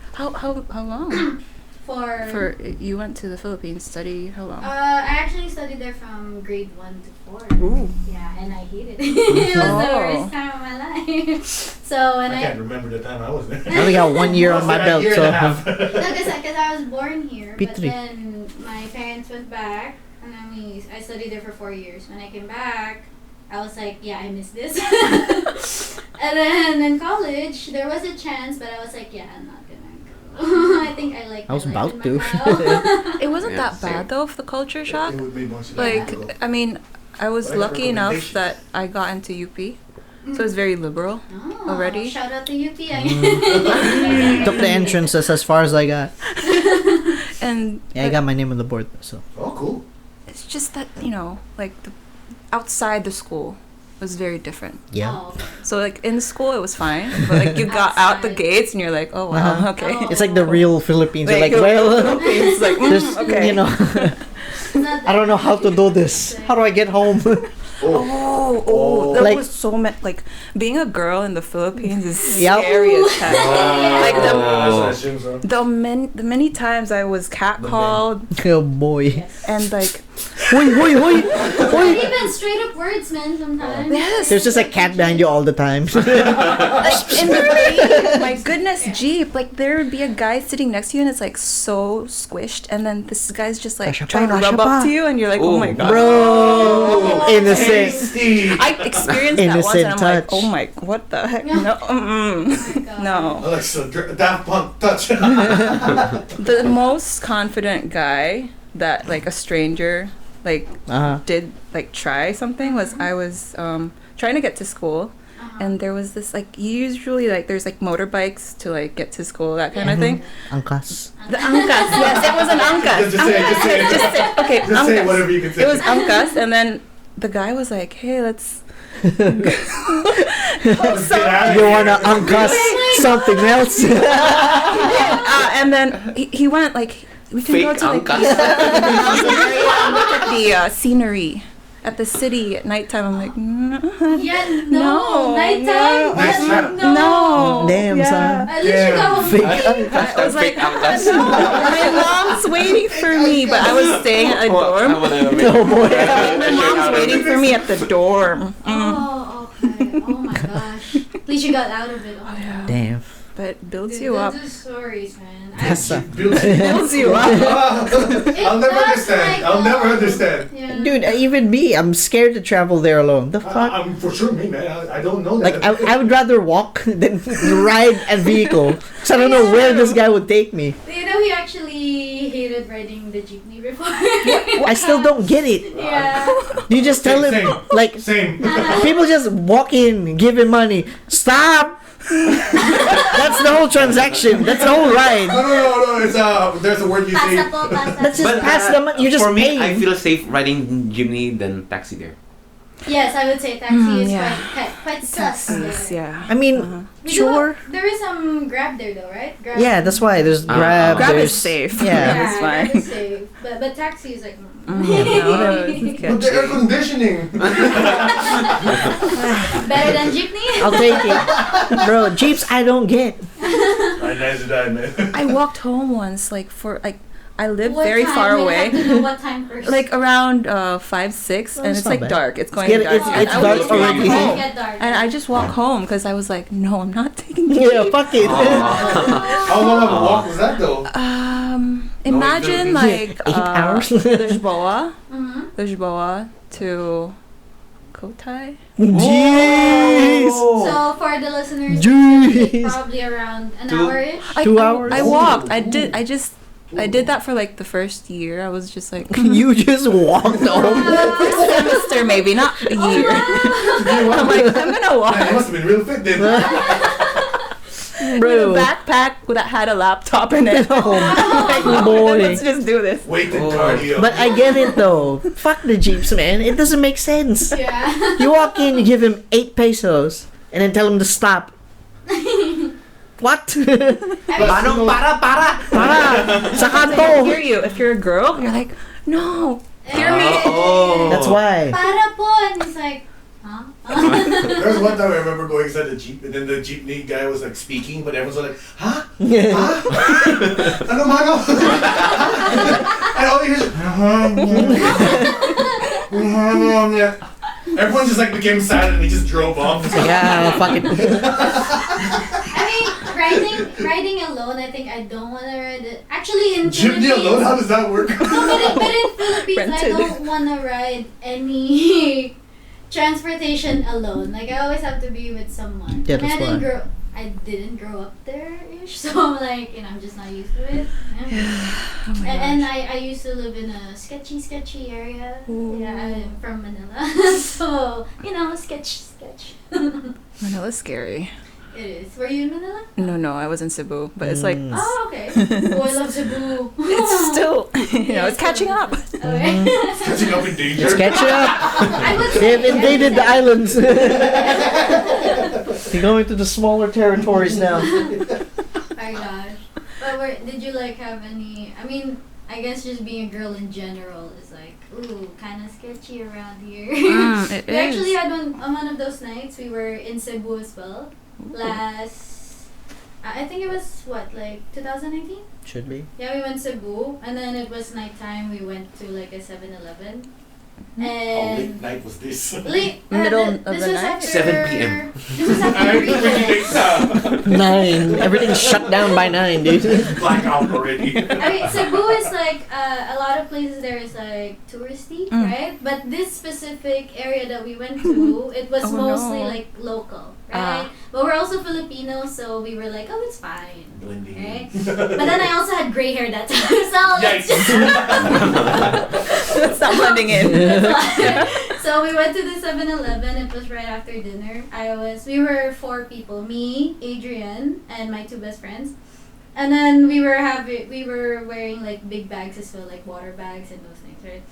How long? For You went to the Philippines study how long? I actually studied there from grade 1 to 4. Ooh. Yeah, and I hated it. It was the Oh. worst time of my life. So when I I can't remember the time I was there. I only got 1 year on my belt, so. because I was born here, but P3. then my parents went back, And then I studied there for 4 years. When I came back, I was like, yeah, I miss this. And then in college, there was a chance, but I was like, yeah, I'm not gonna go. I think I like. I was about to. It wasn't Yeah, that bad same. though, the culture shock. It would be more Like, I mean, I was What are your lucky enough recommendations? that I got into UP, so it's very liberal. Oh, Already? Shout out to UP. Took the entrances as far as I got. And Yeah, I got my name on the board. So Oh, cool. it's just that, you know, like the outside the school was very different. yeah. Oh, So like in school it was fine, but like you got out the Outside. gates and you're like, oh wow, Uh-huh. okay. Oh. It's like the real Philippines. You're like, the well, Philippines, like, there's, okay. you know, it's not I don't know how to do this. How do I get home? Oh, there Like- was so much. Like being a girl in the Philippines is Yep. scary as heck. Like the the many times I was catcalled Oh boy. and like Hoy, hoy, hoy, hoy. even straight up words, man. Sometimes. Yes. There's just a cat behind you all the time. like in the rain, my goodness, Jeep. Like there would be a guy sitting next to you and it's like so squished, and then this guy's just like Rasha pa, trying to Rasha rub pa. up to you, and you're like, oh my god. Bro, innocent. Tasty. I experienced that once, Innocent and I'm like, touch. oh my, what the heck? No, no. Alexa, Daft Punk touch. The most confident guy that like a stranger like did like try something was I was trying to get to school, and there was this like usually like there's like motorbikes to like get to school, that kind of thing. Angkas. The angkas, yes, it was an angkas. Just say it, just say it. Just say, okay, Just say angkas. whatever you can say. It was angkas, and then the guy was like, hey, let's. Let's get out of You here. wanna angkas something else? And then he went like, we can go Fake to like angkas. the mountain area and look at the scenery at the city at nighttime. I'm like, Yeah, No, no. Nighttime? Next time. no. Damn, Yeah. son. At least you got home. Fake I was like, Fake angkas. no, my mom's waiting for me, but I was staying at a dorm. Oh boy. My mom's waiting for me at the dorm. Oh, okay. Oh my gosh. At least you got out of it. Oh, yeah. Damn. But it builds Dude, you up. those are stories, man. That's Builds you up. I'll never understand. I'll never understand. Yeah. Dude, even me, I'm scared to travel there alone. The fuck? I'm for sure me, man. I don't know Like, that. I would rather walk than ride a vehicle. Because I don't know where this guy would take me. You know, he actually hated riding the jeepney before. I still don't get it. Yeah. You just tell him, Same. like, Same. people just walk in, give him money. Stop! That's the whole transaction. That's the whole ride. No. It's there's a word you say. Pasa po, pasa. That's just But, pass the money. You just for me, pay. I feel safe riding jeepney than taxi there. Yes, I would say taxi is yeah. quite sus. Taxis, there. yeah. I mean, We do sure. have- there is some Grab there though, right? Grab. Yeah, that's why. There's Grab. Grab there's, is safe. Yeah. Grab is fine. Grab is safe. But taxi is like. But the air conditioning. Better than jeepney. I'll take it. Bro, Jeeps I don't get. I nice to die, man. I walked home once, like for like I lived What very time? far We away. have to know what time first. Like around 5, 6, Oh, and it's it's not like bad. dark. It's going It's dark. get- And it's I dark was already. walking home. Get dark. And I just walked home because I was like, no, I'm not taking the Yeah, fuck it. How long of a walk was that though? Imagine like 8 hours. Lisboa, Mhm. Lisboa to Kotai. Jeez. So for the listeners, Jeez. it's probably around an 2 hour-ish. 2 hours? I walked. I did that for like the first year. I was just like You just walked home. first semester maybe, not a year. I'm like, I'm gonna walk. Man, you must have been real fit then. With Bro. a backpack that had a laptop in it. Oh, Like, boy. let's just do this. Weighted cardio. But I get it though. Fuck the Jeeps, man. It doesn't make sense. Yeah. You walk in, you give him 8 pesos, and then tell him to stop. What? Paano? Para! Para! Sa I kanto! hear you. If you're a girl, you're like, no. Hear me. Oh. That's why. Para po. And he's like, huh? There was one time I remember going inside the jeep, and then the jeepney guy was like speaking, but everyone's like, huh? Huh? Ano mano? And all you hear is, everyone just like became silent and he just drove off. Yeah, fuck it. I mean, riding alone, I think I don't want to ride it. Actually, in Jeepney Philippines, alone? How does that work? no, but in Philippines, I Rented. don't want to ride any transportation alone. Like, I always have to be with someone. Yeah, I mean, that's I didn't grow up there-ish, so I'm like, I'm just not used to it. Yeah. Oh my And gosh. I used to live in a sketchy area. Ooh. Yeah, I'm from Manila. So, sketch. Manila's scary. It is. Were you in Manila? No, I was in Cebu, but it's like Oh, okay. Oh, I love Cebu. it's still, it's catching up. Okay. Catching up in danger. Let's catch up. I would They say have invaded the islands. They're going to the smaller territories now. Oh my gosh. But did you have any? I mean, I guess just being a girl in general is kind of sketchy around here. It We actually is. had one of those nights. We were in Cebu as well. I think it was 2019? Should be. Yeah, we went Cebu, and then it was nighttime. We went to a 7-Eleven, How and late night was this? Middle of this the was night? after 7 p.m. This was after recess. 9. Everything's shut down by 9, dude. Blackout already. I mean, Cebu is a lot of places there is touristy, right? But this specific area that we went to, it was Oh, mostly no. local, right? But we're also Filipinos, so we were oh, it's fine, Blending right? in. But then I also had gray hair that time, so let's Yikes. It's not blending in. So we went to the 7-Eleven. It was right after dinner. We were 4 people, me, Adrian, and my 2 best friends. And then we were wearing big bags as well, water bags and those things, right?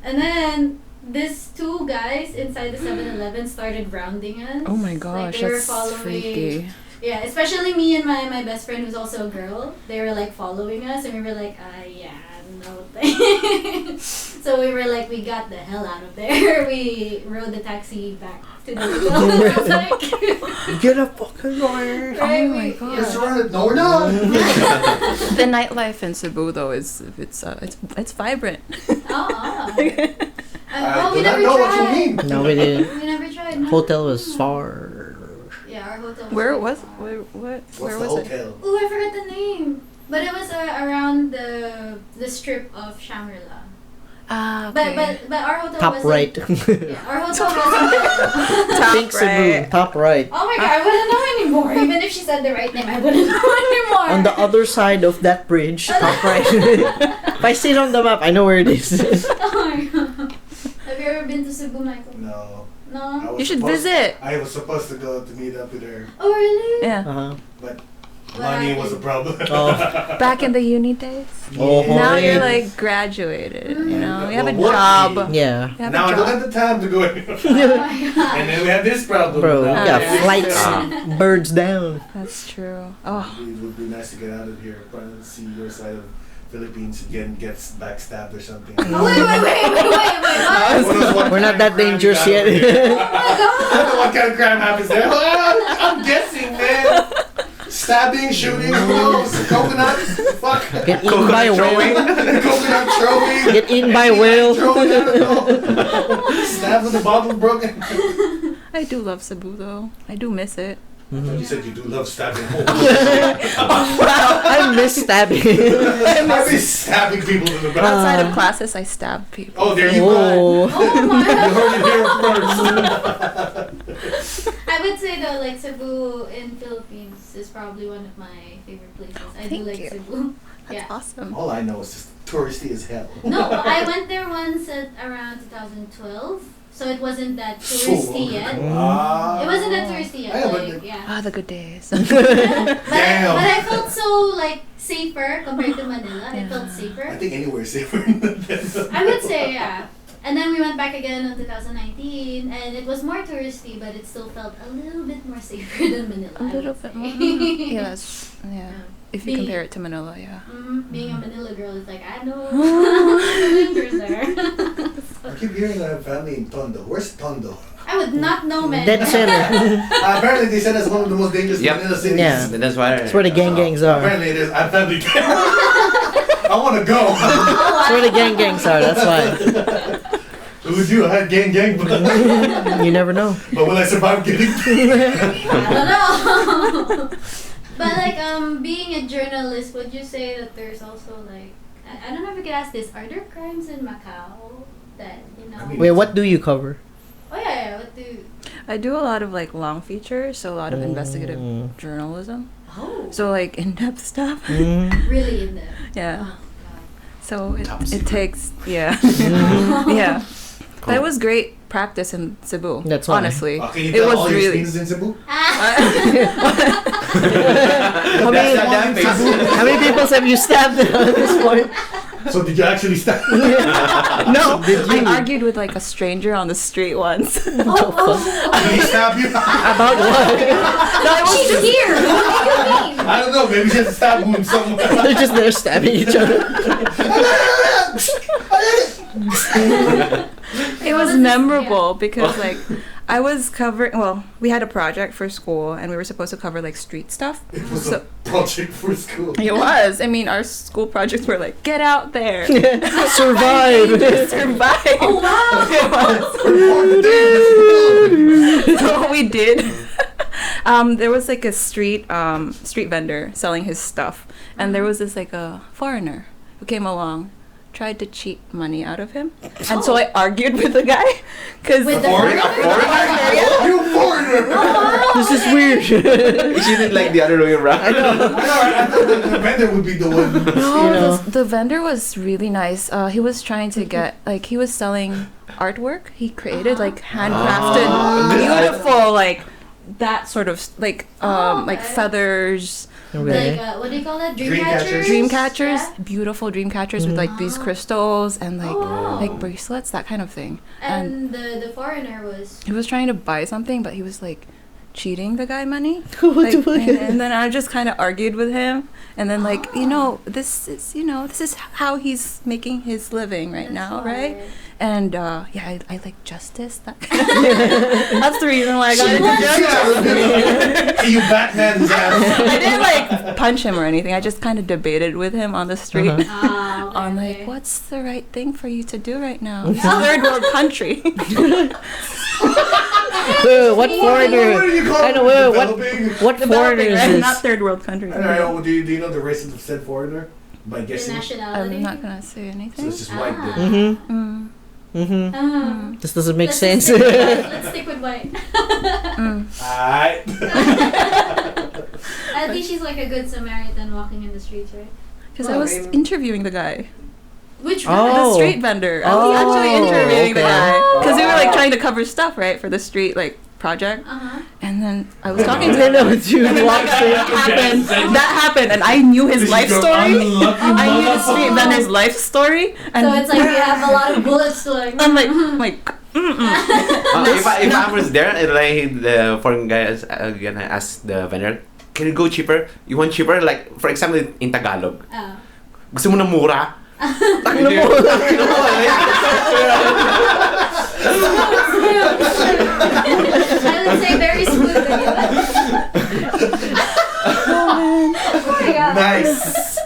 And then these 2 guys inside the 7-Eleven started rounding us. Oh my gosh, they were that's following. freaky. Yeah, especially me and my best friend who's also a girl. They were following us, and we were yeah, no thanks. So we were we got the hell out of there. We rode the taxi back to the hotel. It was Get a fucking lawyer. right, Oh my we- God. Yes, yeah. surrounded. No, we're not. The nightlife in Cebu though it's vibrant. Oh. I We do not never know tried. what you mean. No, we didn't. We never tried. No. Hotel was far. Yeah, our hotel. Where really was far. where What's where the was it? hotel? Ooh, I forgot the name. But it was around the strip of Shangri-La. Ah, okay. But our hotel Top wasn't. right. Yeah, our hotel wasn't. Top Think Cebu. right. Top right. Oh my god, I wouldn't know anymore. Even if she said the right name, I wouldn't know anymore. On the other side of that bridge, top right. If I see it on the map, I know where it is. Oh my god. Have you ever been to Cebu, Michael? No. No? I was You should supposed- visit. I was supposed to go to meet up with her, Oh really? Yeah. Uh-huh. but What money was a happened? problem. Oh. Back in the uni days. Oh, Now boy. you're graduated, you know. You have a Well, job. working. Yeah. You have Now a I don't job. have the time to go anywhere. Oh my god. And then we had this problem. Bro, Now yeah, we have flights, this- birds down. That's true. Oh, It would be nice to get out of here, probably see your side of Philippines again, gets backstabbed or something. Oh, wait, what? We're not that dangerous yet. I don't know what kind of crime happens there. I'm guessing, man. Stabbing, shooting, who knows? Coconut? Fuck. Get eaten by a whale. Coconut throwing. Get eaten by a whale. Throwing, I don't know. Stabbed with the bottle broken. I do love Cebu though. I do miss it. You said you do love stabbing. I miss stabbing. I've been stabbing people in the back. Outside of classes, I stab people. Oh, there you go. Oh. Oh my You god. heard it here first. I would say though, Cebu in Philippines is probably one of my favorite places. I do Thank like you. Cebu. That's Yeah. awesome. All I know is just touristy as hell. No, I went there once at around 2012, so it wasn't that touristy yet. Ah. It wasn't that touristy yet. I haven't- yeah. Ah, the good days. But I felt so safer compared to Manila. I felt I safer. think anywhere is safer than I would say, yeah. And then we went back again in 2019, and it was more touristy, but it still felt a little bit more safer than Manila. A I little would bit say. more. Yes. Yeah. If you Being- compare it to Manila, yeah. Being a Manila girl is I know the winters there. I keep hearing I have family in Tondo. Where's Tondo? I would not know, man. Dead center. Apparently they said it's one of the most dangerous Yep. Manila cities. Yeah. That's why. That's where the gangs are. Apparently it is. I have family there. I want to go. That's where the gangs are. That's why. Who would you? I had gang, but You never know. will I survive getting? I don't know. But like being a journalist, would you say that there's also like I don't know if we could ask this, are there crimes in Macau that I mean, Wait, what do you cover? Oh yeah, what do I do a lot of like long features, so a lot of investigative journalism. Oh So like in-depth stuff. really in there? Yeah. Oh god. So Top it secret. takes yeah. Yeah. But it was great practice in Cebu. That's why. honestly. Can you It tell was all your really scenes in Cebu? How many, how many people have you stabbed at this point? So did you actually stab? No, did you? I argued with like a stranger on the street once. Did he stab you? About what? No, it was She's just here. What do you mean? I don't know. Maybe she has a stab wound somewhere. They're just there stabbing each other. it was memorable because like I was covering. Well, we had a project for school and we were supposed to cover like street stuff. It was So- a project for school. It was. I mean, our school projects were like, get out there, Survive. survive. Oh wow. So we did. There was like a street vendor selling his stuff, and there was this like a foreigner who came along, tried to cheat money out of him, and so I argued with the guy because With the Foreigner? You foreigner! This is weird. You should do like the other way around. I know, I thought the vendor would be the one. No, know. the vendor was really nice. He was trying to get like he was selling artwork. He created like handcrafted, beautiful like that sort of like like okay. feathers. Okay. Like what do you call that? Dream Dream catchers? Catchers, Yeah. beautiful dream catchers with like these crystals and like Oh, wow. like bracelets, that kind of thing. And the foreigner was He was trying to buy something, but he was like cheating the guy money. What Like, the fuck? and then I just kind of argued with him, and then like this is how he's making his living right now, right? And yeah, I like justice. That kind of that's the reason why I got into justice. You Batman his ass. I didn't like punch him or anything. I just kind of debated with him on the street. On like, what's the right thing for you to do right now? It's a third world country. Wait, what foreigner? What do you call I know. it? What Developing? what foreigner is Right? this? Not third world country. I don't know. Do you know the race of said foreigner? By the guessing. nationality. I'm not gonna say So anything. it's just white then. Mm-hmm. Mm. Mm-hmm. This doesn't make Let's sense. Stick with white. Let's stick with white. Alright. I think she's like a good Samaritan walking in the streets, right? Because Well, I was I mean- interviewing the guy, Which Oh. the street vendor. I was Oh, actually interviewing the okay. guy because we were like trying to cover stuff, right, for the street like project. Uh-huh. And then I was talking to I him. know it's you. Walk straight. That happened, and I knew his life story. I knew the street vendor's life story, and So it's like you have a lot of bullets to like. I'm like, If I was there, and like the foreign guy is gonna ask the vendor, can you go cheaper? You want cheaper? Like for example in Tagalog. Oh. Gusto mo na mura? I would say very smooth. Oh my god. Nice.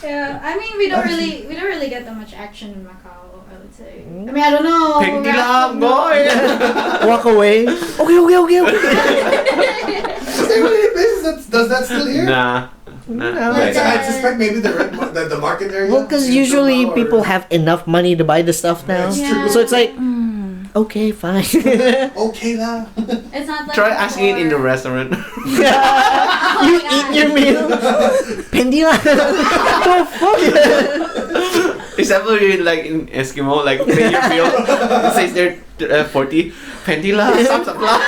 Yeah, I mean we don't really get that much action in Macau. I would say. I mean I don't know. Pengi lang, boy! Walk away. Okay. Does that still here? Nah. No. Like, I suspect maybe the market area. Well, because usually people have enough money to buy the stuff now. That's true. So it's like, okay, fine. Okay lah. It's not like try asking it in the before. restaurant. You eat your meal. Pendi lang. Oh, fuck. Except for you like in Eskimo, like pay your bill. It says there 40. Pendi lang, stop lang.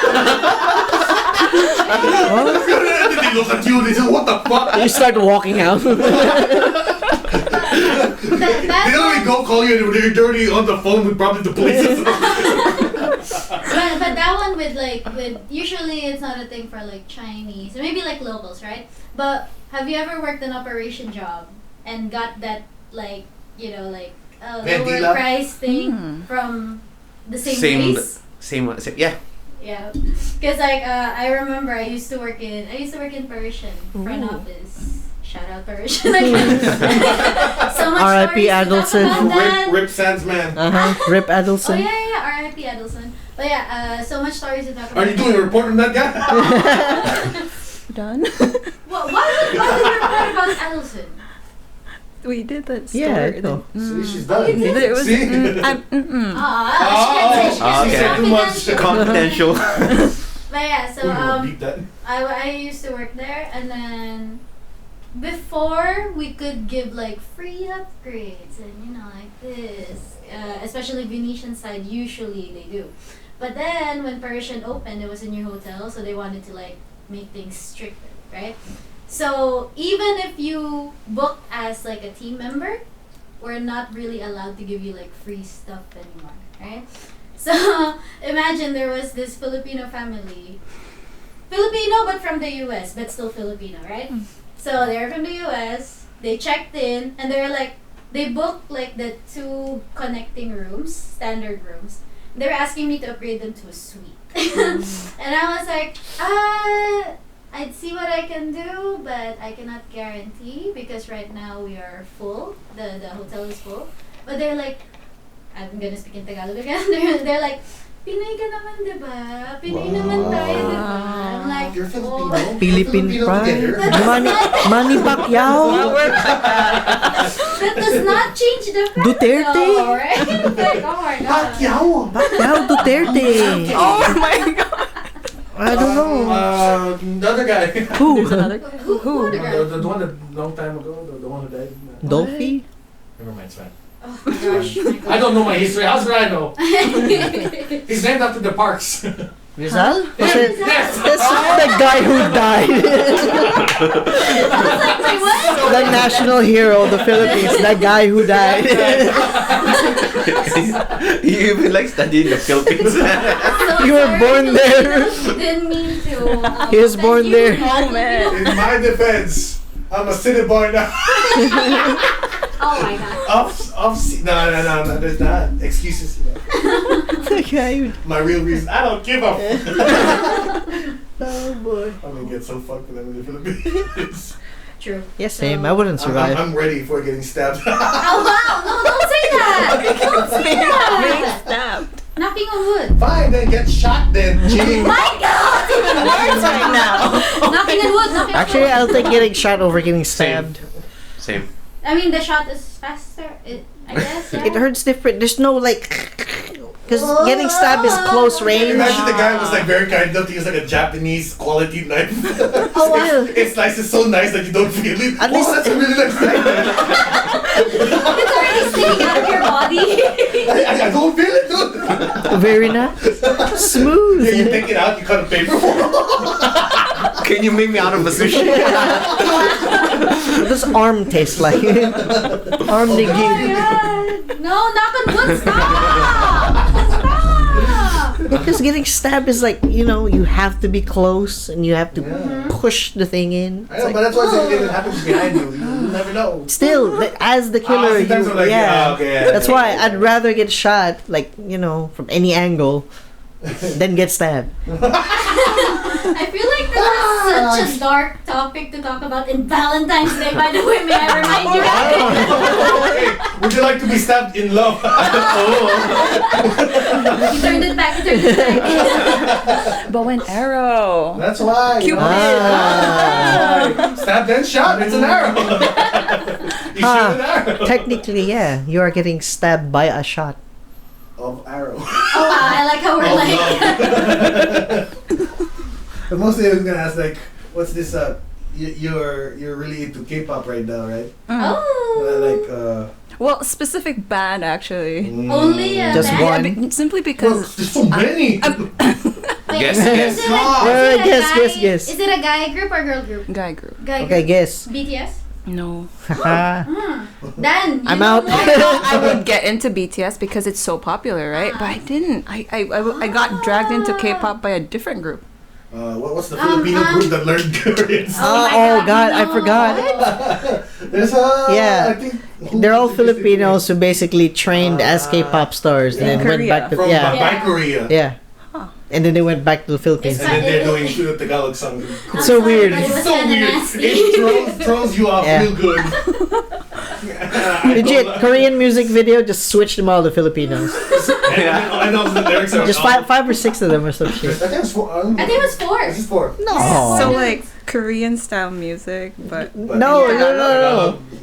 They look at you. They say, "What the fuck?" You start walking out. They don't even go call you. They're dirty on the phone with probably the police. But that one with usually it's not a thing for like Chinese or maybe like locals, right? But have you ever worked an operation job and got that like lower Vendila? price thing from the same place? Same, yeah. Yeah, because like I remember I used to work in Parisian front office. Shout out Parisian. So much R.I.P. stories to talk Adelson. about that. Rip Sands man. Rip Oh Adelson. yeah, R.I.P. Adelson. But yeah, so much stories to talk about. Are you doing a report on that guy? done. Why did you report about Allison? We did that story. Yeah, I know. See, she's done. It was, See? She said too much. Confidential. But yeah, so Beat that. I used to work there, and then before we could give like free upgrades and like this, especially Venetian side, usually they do. But then when Parisian opened, it was a new hotel, so they wanted to like make things stricter, right? So even if you book as like a team member, we're not really allowed to give you like free stuff anymore, right? So imagine there was this Filipino family, Filipino but from the US, but still Filipino, right? So they're from the US, they checked in, and they're like, they booked like the 2 connecting rooms, standard rooms. They were asking me to upgrade them to a suite. And I was like, I'd see what I can do, but I cannot guarantee because right now we are full. The hotel is full. But they're like, I'm gonna speak in Tagalog again. They're like, Pinoy ka naman, diba? Pinoy naman tayo, diba? I'm like, You're Filipino? Philippine Filipino pride. together? Manny Pacquiao. that does not change the fact, Duterte. though, right? Like, oh my god. Pacquiao! Pacquiao Duterte. oh my god. I don't know. The other guy. Who? Who? The one that long time ago, the one who died. Dolphy? Never mind, it's fine. Oh my gosh. I don't know my history. How should I know? He's named after the parks. Rizal? Him, Was it? yes. That's the guy who died. Wait, what? The national hero of the Philippines. That guy who died. You even like studying the Philippines. So You were sorry born to there. let Didn't mean to. He was born offend there. you. Oh, man. In my defense, I'm a city boy now. Oh my god. No, there's not excuses. The guy who... My real reason, I don't give a Oh boy. I'm gonna get so fucked with them in the Philippines. True. Yeah, same. I wouldn't survive. I'm ready for getting stabbed. Oh wow! No, don't say that. Don't say that. Stabbed. Knocking on wood. Fine, then get shot then. Gee. My God! Even worse right now. Knocking on wood. Knocking on Actually, wood. I'll take getting shot over getting stabbed. Same. I mean, the shot is faster. I guess. Yeah. It hurts different. There's no like... Because getting stabbed is close range. Imagine the guy was like very kind enough to use like a Japanese quality knife. Oh, wow. It slices so nice that you don't feel it. At least- That's a really nice knife. It's already sticking out of your body. I don't feel it, dude. Very nice. Smooth. Yeah, you take it out, you cut a paper for Can you make me out of a sushi? What does arm taste like? Arm Oh nigiri. my God. No, knock on wood. Stop. Stop. Because getting stabbed is like, you know, you have to be close and you have to Yeah. push the thing in. I know, but that's why I say if it happens behind you, you never know. Still, as the killer, sometimes you, I'm like, yeah. okay, yeah. That's why I'd rather get shot, like, you know, from any angle than get stabbed. I feel like this is such a dark topic to talk about in Valentine's Day. By the way, may I remind you? Hey, would you like to be stabbed in love? You turned it back. You turned it back. Bow and arrow. That's why. Cupid. Stab then shot. It's an arrow. You shoot an arrow. Technically, yeah, you are getting stabbed by a shot. Of arrow. Oh wow, I like how we're like. But mostly I was gonna ask like, what's this? You're really into K-pop right now, right? Oh. Well, specific band actually. Only Just band? one. Simply Look, because there's so many. Wait, Guess, is guess. it a Guess, guy- guess. Is it a guy group or girl group? guy group. Guy Okay, group. guess. BTS. No. Dan, I'm out. I would get into BTS because it's so popular, right? But I didn't. I got dragged into K-pop by a different group. What's the Filipino group that learned Korean? Oh God, I forgot. There's Yeah. I think They're all Filipinos who basically trained as K-pop stars and then went Korea. back to from yeah, Korea. yeah, and then they went back to the Philippines. And then they're doing the Tagalog song. It's so weird. It was It's so kinda weird. nasty. It throws you off Yeah. real good. Legit, Korean music video just switched them all to Filipinos. I know the lyrics are Just five or six of them or some I shit. think it's four. I think it was 4. This is 4. No. So Oh. like, Korean style music, but No.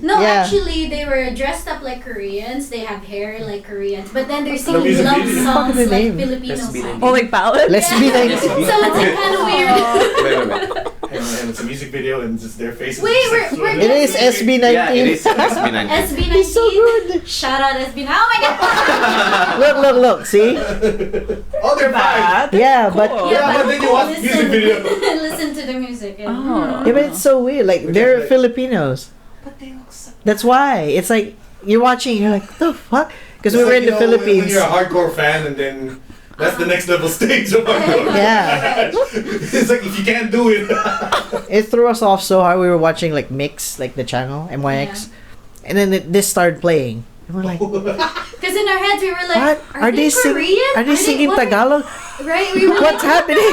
No, Yeah. actually, they were dressed up like Koreans. They have hair like Koreans, but then they're singing music love video. songs Fuck the like name. Filipino Let's be songs. oh, like ballad. Let's be like. So it's like kind of weird. Wait. And it's a music video and just their faces. Wait, just we're- It is SB19. Yeah, it is SB19. SB19. It's so good. Shout out SB. Oh my god. Look. See? Oh, they're fine. Yeah, but Cool. Yeah, but then you watch music video. Listen to the music. And, Oh. yeah, but it's so weird. Like they're Filipinos. But they look so. That's why it's like you're watching. You're like, what the fuck? Because we It's were like, in the you know, Philippines. When you're a hardcore fan, and then that's the next level stage of hardcore. Yeah. It's like if you can't do it. It threw us off so hard. We were watching like Mix, like the channel MYX, and then this started playing. And we're like, Because in our heads we were like, what? are they Korean? Are they singing what? Tagalog? Right? We were What's like, happening?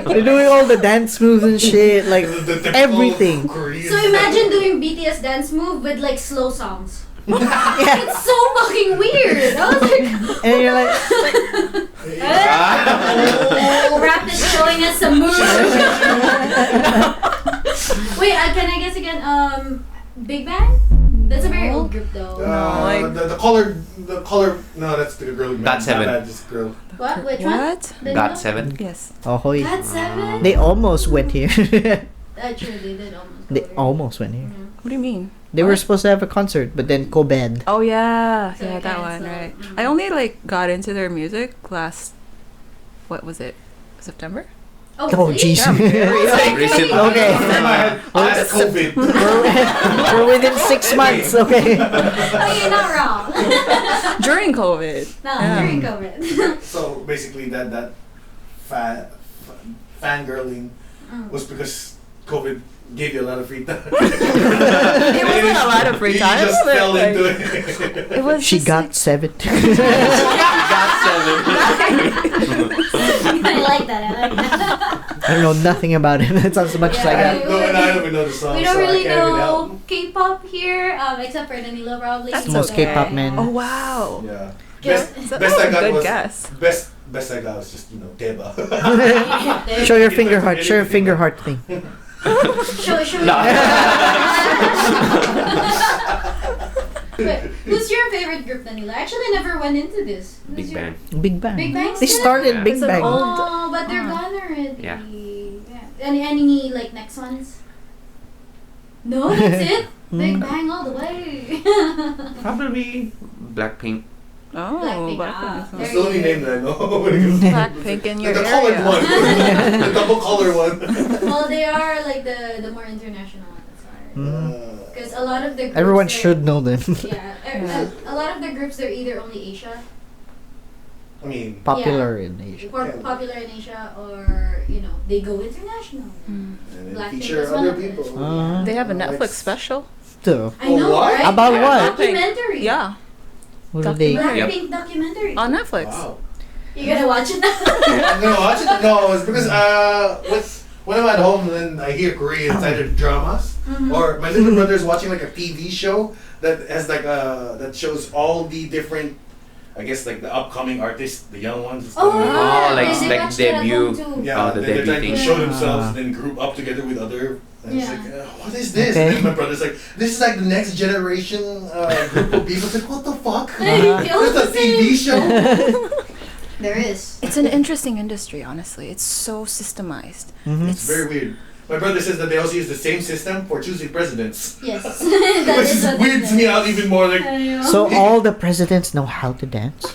They're doing all the dance moves and shit, like The typical everything. Korean So imagine doing BTS dance move with like slow songs. Yeah. It's so fucking weird. I was like, And you're like, Rap is showing us some moves. Wait, can I guess again? Big Bang? That's a very old group though. like- the color. No, that's the girl. GOT7. This girl. What? Which one? What? The GOT7. Yes. oh, hoy. GOT7? They almost went here. True, they did almost. They go there. almost went here. Mhm. What do you mean? They were supposed to have a concert, but then COVID. Oh yeah, So yeah, that one, canceled. right? Mm. I only like got into their music last. What was it? September? Oh, really? jeez. Yeah, very, like, Recently. Okay. Last COVID. We're within 6 months, okay? Oh, you're not wrong. during COVID. No, Yeah. during COVID. So basically, that fangirling Mm. was because COVID gave you a lot of free time. It wasn't a lot of free time. You just but, fell like, into it. It was. She just, got like, 7. I like that. I don't know nothing about it. That's as much as I Yeah. got. No, and I don't even know the song. We don't so really I can't even know help. K-pop here, except for Danilo probably. That's Most okay. K-pop men. Oh wow. Yeah. Guess- Best I got good was guess. best I got was just Deba. Show your finger heart. Show your finger heart thing. Show Wait, who's your favorite group, Danilo? I actually never went into this. Who's Big your- Bang. Big Bang. Big Bang They still? started Yeah. Big It's an Bang. old- Oh, but they're gone already. Yeah. Any like next ones? No, that's it. Big Mm. Bang all the way. Probably Blackpink. Oh, Blackpink, Blackpink. there That's you the only go. name that I know. Blackpink in your The colored area. one. The double color one. Well, they are like the more international ones. Mm. Because a lot of the groups Everyone they're- should know them. Yeah, a lot of the groups they're either only Asia I mean, Popular in Asia. or Yeah. popular in Asia, or they go international. Mm. and then Blackpink feature is one other of them. people. Uh-huh. They have a Like, Netflix special. So, I know, what? right? About what? Documentary. Yeah, what do they? Blackpink documentary. on Netflix. Wow. You gotta watch it now. I'm gonna watch it. No, it's because when I'm at home, then I hear Korean either dramas Mhm. or my little brother's watching like a TV show that has like that shows all the different, I guess like the upcoming artists, the young ones. and stuff. Oh, Oh, like- they like watch that at debut. home too. Yeah, Oh, the they're trying debut to thing. show themselves, Ah. then group up together with other. And it's Yeah. like, what is this? Okay. And then my brother's like, this is like the next generation group of people. It's like, what the fuck? Uh-huh. This is a TV show. There is. It's an interesting industry, honestly. It's so systemized. Mhm. It's very weird. My brother says that they also use the same system for choosing presidents. Yes. Which is weirds me out even more. Like, So all the presidents know how to dance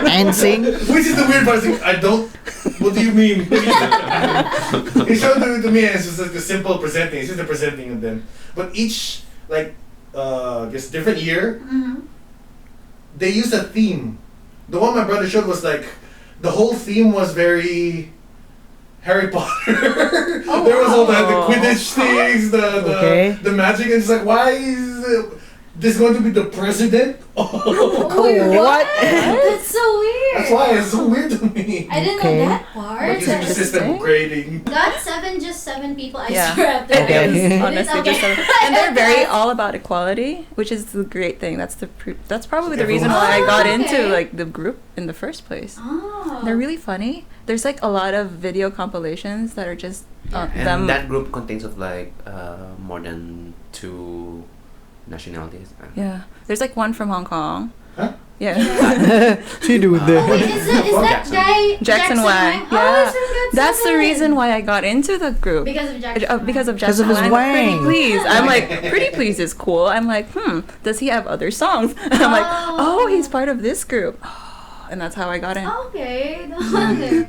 and sing. which is the weird part. Like, I don't. What do you mean? He showed it to me, and it's just like a simple presenting. It's just the presenting of them. But each I guess different year, Mhm. they use a theme. The one my brother showed was like the whole theme was very Harry Potter. Oh, there was all the wow. Quidditch things, Okay. the magic, and it's like why is it? this is going to be the president? Oh, wait, What? That's so weird. That's why it's so weird to me. I didn't Okay. know that part. What is the system grading? Not just seven people. I Yeah. swear after It that. is, honestly, Okay. just and they're very all about equality, which is the great thing. That's probably the reason why I got into okay. like the group in the first place. Oh. They're really funny. There's like a lot of video compilations that are just And them. that group contains of like more than 2 nationalities. Yeah, there's like one from Hong Kong. Huh? Yeah. She do Oh, wait, that. is that Jackson. guy Jackson Wang. Oh, Yeah. so That's the reason why I got into the group. Because of Jackson. Because of Because Jackson of his Wang. Pretty wang. Please. I'm like, Pretty Please is cool. I'm like, does he have other songs? And I'm like, oh, he's part of this group. And that's how I got in. Okay. Okay.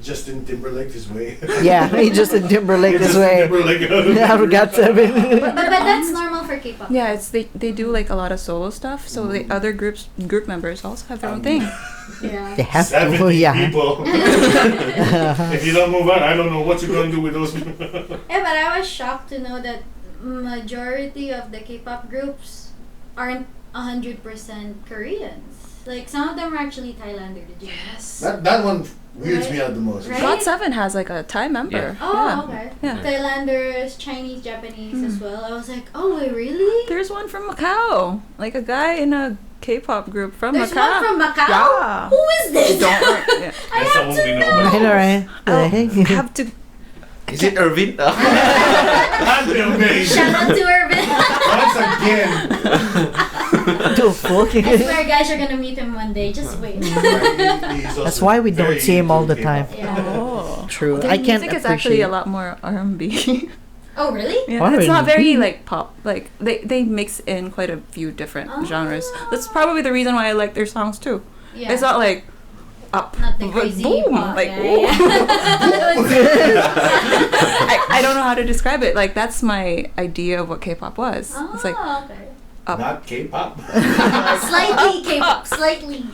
Justin Timberlake his way. Yeah, he just in Timberlake this way. I forgot 7. But that's normal for K-pop. Yeah, it's they do like a lot of solo stuff. So the other group members also have their own thing. Yeah. They have 70 to, yeah. people. If you don't move on, I don't know what you're going to do with those people. Yeah, but I was shocked to know that majority of the K-pop groups aren't 100% Koreans. Like some of them are actually Thailander. Did you know? That one weirds me out the most. Right? GOT7 has like a Thai member. Oh, Yeah. okay. Yeah. Thailanders, Chinese, Japanese as well. I was like, oh, wait, really? There's one from Macau. Like a guy in a K-pop group from There's Macau. one from Macau? Yeah. Who is this? Don't worry. Yeah. I That's have someone to we know. know. I know, right? I'll The heck? have to. Is it Irvin? Until May. Shout out to Irvin. Once again. The fuck? I swear, guys, you're gonna meet him one day. Just wait. That's why we don't see him all the time. Yeah. Oh. True. Their I can't music is actually appreciate. a lot more R&B. Oh, really? Yeah, it's not very R&B? like pop. Like they mix in quite a few different Oh. genres. That's probably the reason why I like their songs too. Yeah. It's not like up, Not the but crazy boom, pop. like Yeah, ooh. yeah. I don't know how to describe it. Like that's my idea of what K-pop was. Oh, It's like okay. up. Not K-pop. Slightly K-pop, slightly.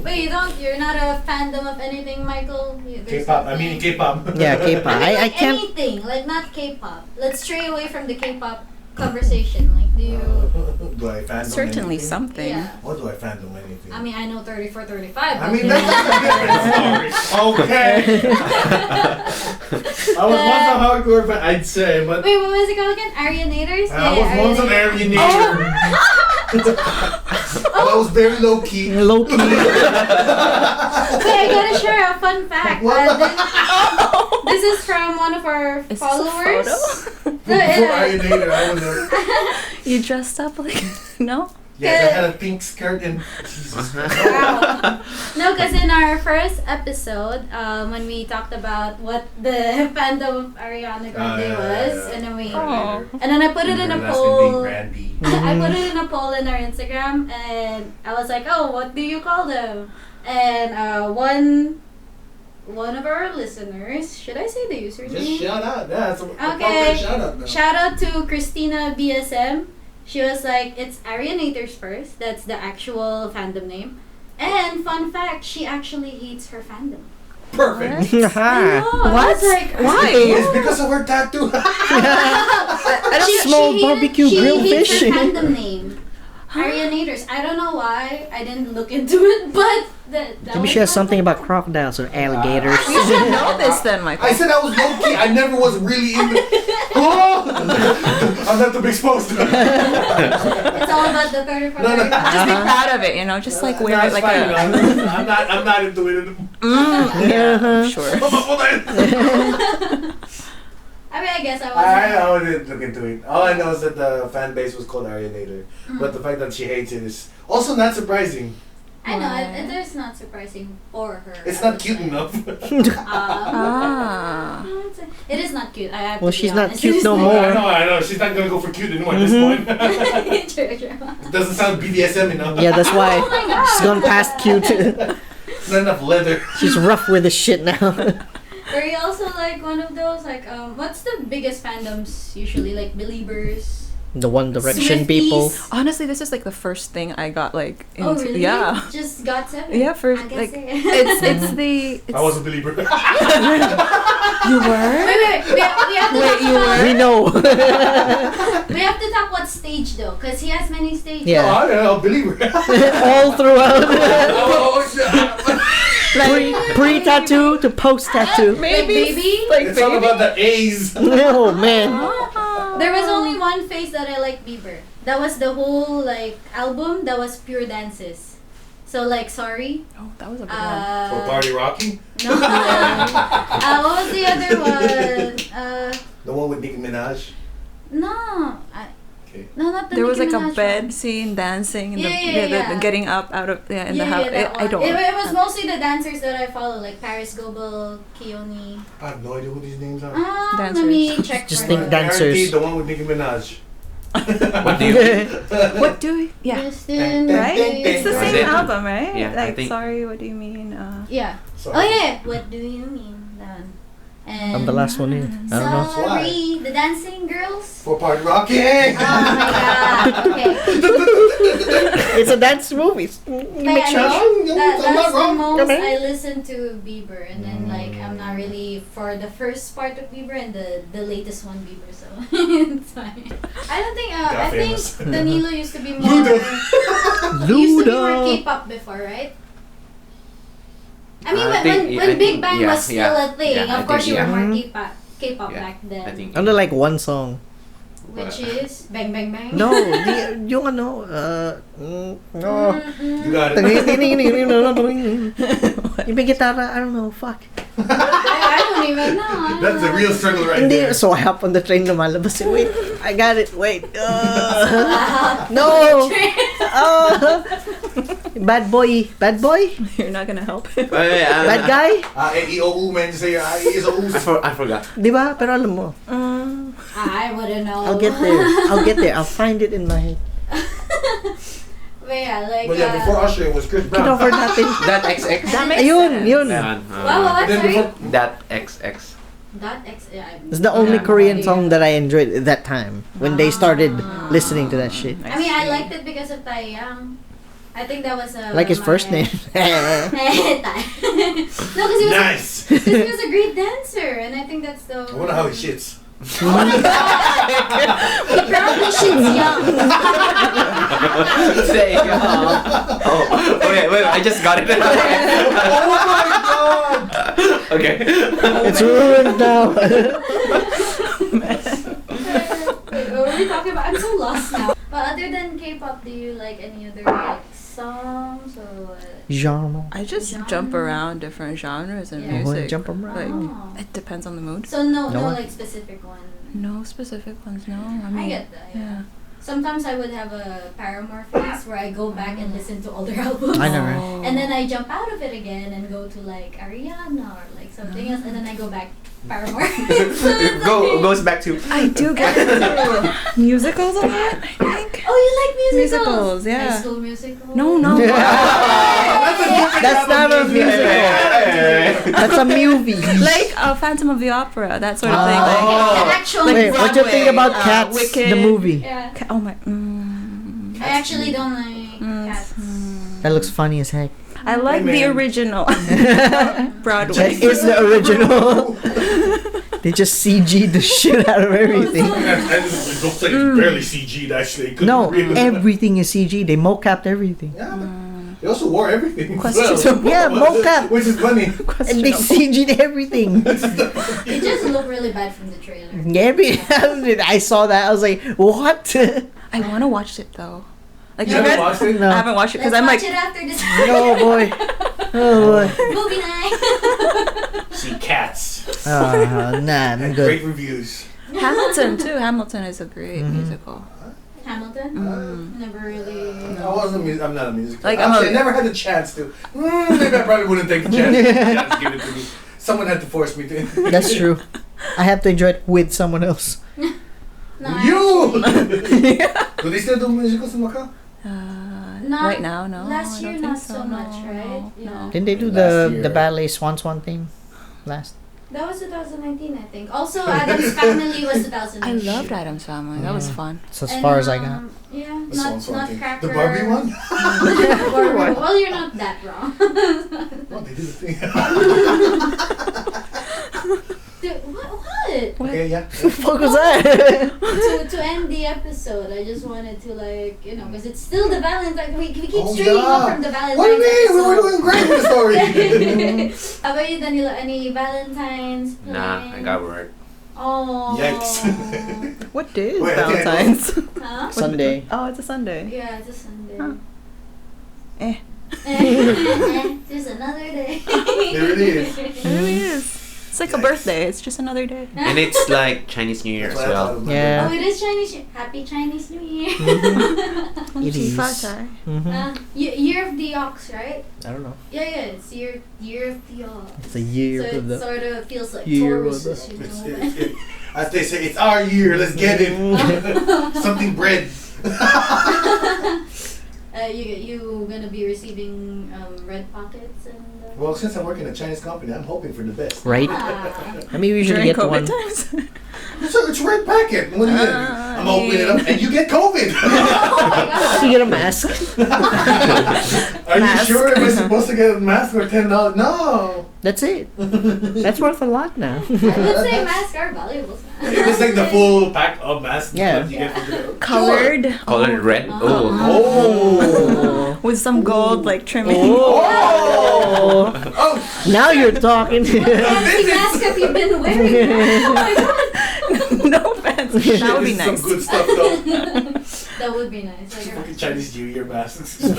Wait, you're not a fandom of anything, Michael? K-pop. I mean K-pop. Yeah, K-pop. I can't. Anything, like not K-pop. Let's stray away from the K-pop conversation. Like, do you? Do I fandom Certainly anything? something. Yeah. What do I fandom anything? I mean, I know 34, 35. I mean, that's a different story. Okay. I was once a hardcore fan, I'd say, but Wait, what was it called again? Arianators? I was once an alienator. I was very low key. Low key. Wait, I gotta share a fun fact. This is from one of our Is this a followers. photo? Before alienator, I was a... You dressed up like no? Yes, I had a pink skirt and... Jesus Christ. Wow. No, because in our first episode, when we talked about what the fandom of Ariana Grande was, and then I put it in a poll. I put it in a poll in our Instagram, and I was like, "Oh, what do you call them?" And one of our listeners, should I say the username? Just shout out. Yeah, it's a Okay. shout out now. Shout out to Christina BSM. She was like, it's Arianators first. That's the actual fandom name. And fun fact, she actually hates her fandom. Perfect. I know. I What? was like, Why? It's because of her tattoo. Small barbecue grill She hates fish. her fandom name. Arianators. I don't know why. I didn't look into it, but that Maybe was she has fun. something about crocodiles or alligators. You should know this then, Michael. I said I was low key. I never was really into. Oh! I'm not to be exposed to it. It's all about the 34. No, no. Just be proud of it, you know. Just like wear No, it it's like fine, a. I'm not into it. Yeah, sure. I mean, I guess I I wasn't. didn't look into it. All I know is that the fan base was called Arianator. But the fact that she hates it is also not surprising. I know, it is not surprising for her. It's not cute enough. Ah. It is not cute. I have Well, to be she's not honest. cute It is no not- more. I know. She's not gonna go for cute anymore at this point. True, true. It doesn't sound BDSM enough. Yeah, that's why Oh my God. she's gone past cute. It's not enough leather. She's rough with the shit now. Are you also like one of those like what's the biggest fandoms usually, like Beliebers? The One Direction Swifties. people. Honestly, this is like the first thing I got like into. Oh really? Yeah. Just got 7. Yeah, for AhGaSe. like it's the I was a believer. you were? Wait. We have to Wait, talk you about, We know. we have to talk what stage though, because he has many stages. Yeah. Oh, I'm a believer. All throughout. Like Pre-tattoo to post-tattoo. Like baby. Like It's all about the A's. Oh, man. There was only one phase that I liked Bieber. That was the whole like album. That was pure dances. So like sorry. Oh, that was a good one. For party rocking. No. What was the other one? The one with Nicki Minaj. No. Okay. No, not the There was Nicki like a Minaj bed one. scene, dancing, and Yeah. the getting up out of in the house. that I one. don't. It was mostly the dancers that I follow, like Paris Goebel, Keone. I have no idea who these names are. Let me check. Just for think you. dancers. Guaranteed the one with Nicki Minaj. What do you think? What do we? Yeah. Justin, Right? It's the Was same it? album, right? Yeah, I Like, think- sorry, what do you mean? Yeah. Sorry. Oh yeah. What do you mean? That one. And I'm the last one here. I don't know. Sorry, the dancing girls. For party rocking. Oh my god. Okay. It's a dance movie. But Make sure. that's I'm not the wrong. most Come I listen to Bieber, and then like I'm not really for the first part of Bieber and the latest one Bieber, so it's fine. I don't think I think famous. Danilo used to be more. Luda. He used to be more Luda. K-pop before, right? I mean, I when think- Big Bang yeah, was still a thing, yeah, I of course think, you were yeah. more Mhm. K-pop Yeah, back then. I think. Only like one song. Which is Bang Bang Bang. No, yung ano, no. You got it. Yung may gitara, I don't know, fuck. I don't even know. That's a real struggle right Hindi, there. so I hop on the train lumalabas. Wait, I got it, wait. No! Bad boy. Bad boy? You're not gonna help. Bad guy? E-O-U, man. Just say your I-E-S-O-U. I forgot. Di ba? Pero alam mo, I wouldn't know. I'll get there. I'll find it in my head. But yeah, like. But yeah, before Usher, it was Chris Brown. Kinoffer natin. That XX. That makes Ayun, sense. yun. What? And then Sorry? before, That XX. That X. Yeah, It's the only Yeah. Korean song that I enjoyed at that time when they started listening to that shit. I mean, I liked it because of Taeyang. I think that was Like his first name. No, because he was nice. because he was a great dancer, and I think that's the. I wonder how he shits. He probably shits young. Say, oh, wait, I just got it. Oh my god! Okay. It's ruined now. Wait, what were we talking about? I'm so lost now. But other than K-pop, do you like any other like songs or? Genre. I just Genre. jump around different genres and Yeah. music. Jump around. Like, Oh. it depends on the mood. So no No one? like specific one. No specific ones, no. I I mean, get that. yeah. Sometimes I would have a Paramore phase where I go back and listen to older albums. I know, right? And then I jump out of it again and go to like Ariana or like something else, and then I go back Paramore. So it's like- Goes back to. I do get into musicals a lot, I think. Oh, you like musicals? Musicals, yeah. High School Musical. No, no. That's not a musical. That's a movie. Like Phantom of the Opera, that sort of thing. Like Like, an actual. Wait, what do you think about Broadway, Cats, Wicked. the movie? Yeah. oh my. I actually don't like cats. That looks funny as heck. I like Hey, the man. original. That Broadway. is the original. They just CG'd the shit out of everything. And it looks like it's barely CG'd actually. It couldn't No, really- everything is CG. They mocapped everything. Yeah, but they also wore everything. as Questionable. Yeah, mocap. Which is funny. And they CG'd everything. It just looked really bad from the trailer. I saw that. I was like, what? I want to watch it though. Like You you haven't guys, watched it? No. I haven't watched it because Let's I'm watch like, it after this. Oh boy. Oh boy. Movie night. See Cats. Nah, I'm And good. great reviews. Hamilton too. Hamilton is a great musical. Hamilton. Never really. I'm not a music. Like, I never had the chance to. Maybe I probably wouldn't take the chance. to give it to me. Someone had to force me to. That's true. I have to enjoy it with someone else. No, You. actually, Do they still do musicals in Macau? Not Right now, no. last I year, don't not think so much, no, right? No, Yeah. no. Didn't they do Last the year. ballet Swan thing last? That was 2019, I think. Also, Adam's Family was 2019. I loved Adam's Family. That was fun. It's as far as I got. Yeah, That's not so something. Nutcracker. The Barbie one? Well, you're not that wrong. Oh, they did the thing. Dude, what? Okay, yeah. What the fuck was that? To end the episode, I just wanted to because it's still the Valentine. We keep Oh, straying yeah. off from the Valentine. What do you mean? We were doing great with the story. How about you, Danilo? Any Valentines? Nah, I got work. Oh. Yikes. What day is Wait, I think I know. Valentine's? Huh? Sunday. Oh, it's a Sunday. Yeah, it's a Sunday. Huh. Just another day. There it is. It really is. It's like a birthday. It's just another day. And it's like Chinese New Year as That's what I thought well. it was. Yeah. Oh, it is Chinese. Happy Chinese New Year. It is. Year of the Ox, right? I don't know. Yeah, it's year of the Ox. It's a year So of it the. sort of feels like Year Taurus, of you It's, know. as they say, it's our year. Let's get it. Something bread. You gonna be receiving red pockets and. Well, since I work in a Chinese company, I'm hoping for the best. Right? Ah. I mean, we usually During get COVID one. times. So it's red packet. What do you mean? I'm opening it up and you get COVID. Oh my god. You get a mask. Are Mask. you sure? Am I supposed to get a mask for $10? No. That's it. That's worth a lot now. I would say masks are valuable. It's like the full pack of masks Yeah. that you get from the Colored. Colored red. Oh. Oh. With some gold like trimming. Oh. Oh, Now you're talking. Fancy mask have you been wearing? Oh my god. No offense. That would be this is nice. some good stuff though. That would be nice. Like Fucking Chinese New Year masks. You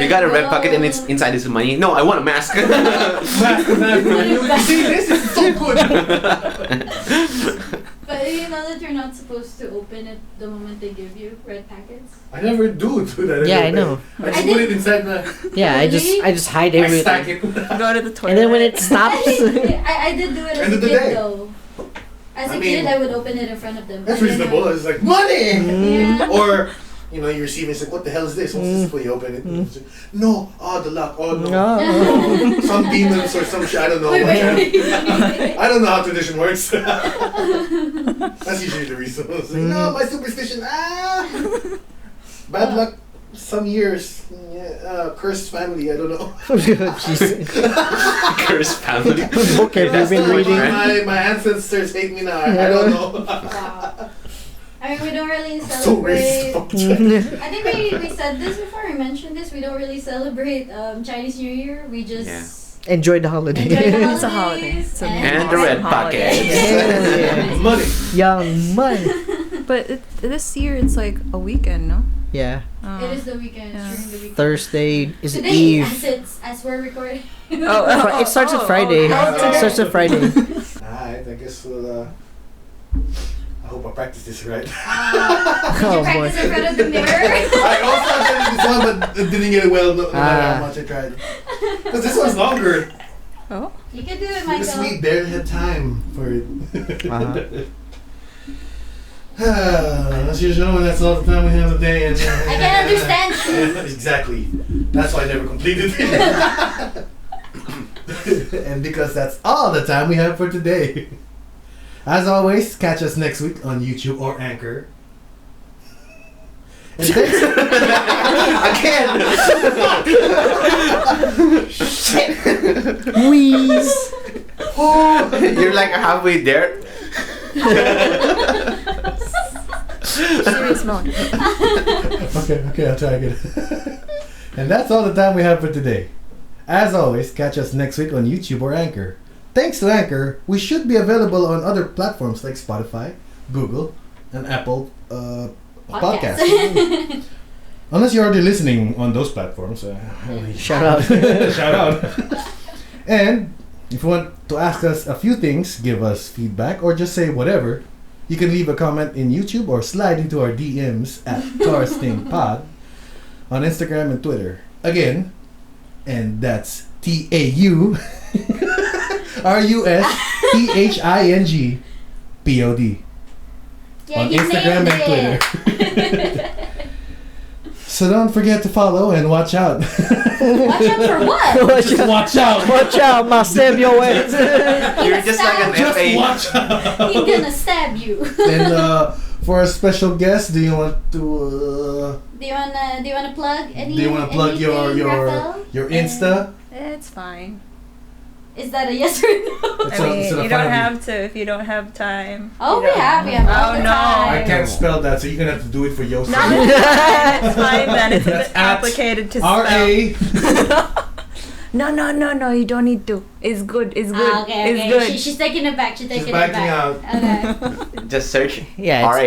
got a red pocket and it's inside is money. No, I want a mask. Mask. You see this? It's so good. But you know that you're not supposed to open it the moment they give you red packets? I never do that. Yeah, I know. I just put it inside the. Yeah, I just hide I stack everything. it. Go to the toilet. And then when it stops, I did do it as End a of the kid day. though. As I a mean, kid, I would open it in front of them. That's And then reasonable. It's like money. Yeah. Or you know, you receive it. It's like, what the hell is this? What's this for? You open it. It's like, no. Oh, the luck. Oh no. no. Some demons or some shit. I don't know. Wait. I don't know how tradition works. That's usually the reason. It's like, no, my superstition. Bad luck. Some years. Yeah, cursed family. I don't know. Jesus. Cursed family. Book have you That's been the one. reading? My ancestors hate me now. I don't know. Wow. I mean, we don't really So racist. celebrate. I think we said this before. We mentioned this. We don't really celebrate Chinese New Year. We just Enjoy the holiday. enjoy the It's a holiday. holidays It's a And the red Holiday. pocket. Yeah. Money. Young money. But this year it's like a weekend, no? Yeah. It is the weekend. Yeah. During the weekend. Thursday is Today, Eve. as we're recording. It starts at Friday. It starts at Friday. Alright, I guess we'll. I hope I practice this right. Did you Oh, practice boy. in front of the mirror? I also attempted this one, but didn't get it well. No matter how much I tried. Because this one's longer. Oh. You can do it, Because we Michael. barely had time for it. As usual, that's all the time we have today. And, I can understand you. Exactly. That's why I never completed it. And because that's all the time we have for today. As always, catch us next week on YouTube or Anchor. And thanks. Again. Wheeze. Oh. You're like halfway there. Serious mode. Okay, I'll try again. And that's all the time we have for today. As always, catch us next week on YouTube or Anchor. Thanks to Anchor, we should be available on other platforms like Spotify, Google, and Apple Podcasts. Unless you're already listening on those platforms. Shout out. Shout out. And if you want to ask us a few things, give us feedback, or just say whatever, you can leave a comment in YouTube or slide into our DMs at Taurus Thing Pod on Instagram and Twitter. Again, and that's TAURUSTHINGPOD Yeah, on you Instagram nailed and Twitter. it. So don't forget to follow and watch out. Watch out for what? Just watch out. Watch out, must stab your way. You're just like an Just FA. watch out. He's gonna stab you. And for a special guest, do you want to? Do you wanna plug any? Do you want to plug your Raphael? your Insta? It's fine. Is that a yes or no? It's I a- mean, it's a you don't family. have to if you don't have time. Oh, You we don't- have all Oh, the no. time. I can't spell that, so you're gonna have to do it for yourself. No, it's fine then. It's a That's bit at complicated to spell. R-A. No. You don't need to. It's good. It's good. Ah, okay, It's okay. good. She's taking it back. She's taking it backing back. out. Okay. Just search Yeah, RA.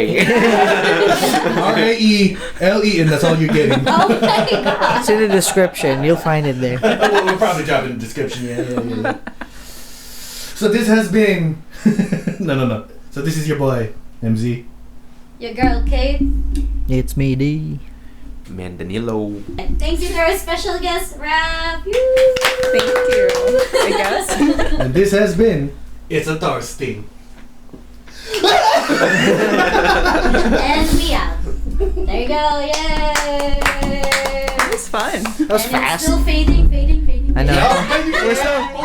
R-A-E-L-E, and that's all you're getting. Oh my god. It's in the description. You'll find it there. We'll probably drop it in the description. Yeah. So this has been no. So this is your boy MZ. Your girl Kate. It's me, D. Man, Danilo. And thank you to our special guest, Raf. Thank you. I guess. And this has been It's a Taurus Thing. And we out. There you go. Yay. It was fun. That was And fast. it's still fading. I know. Yeah. We're still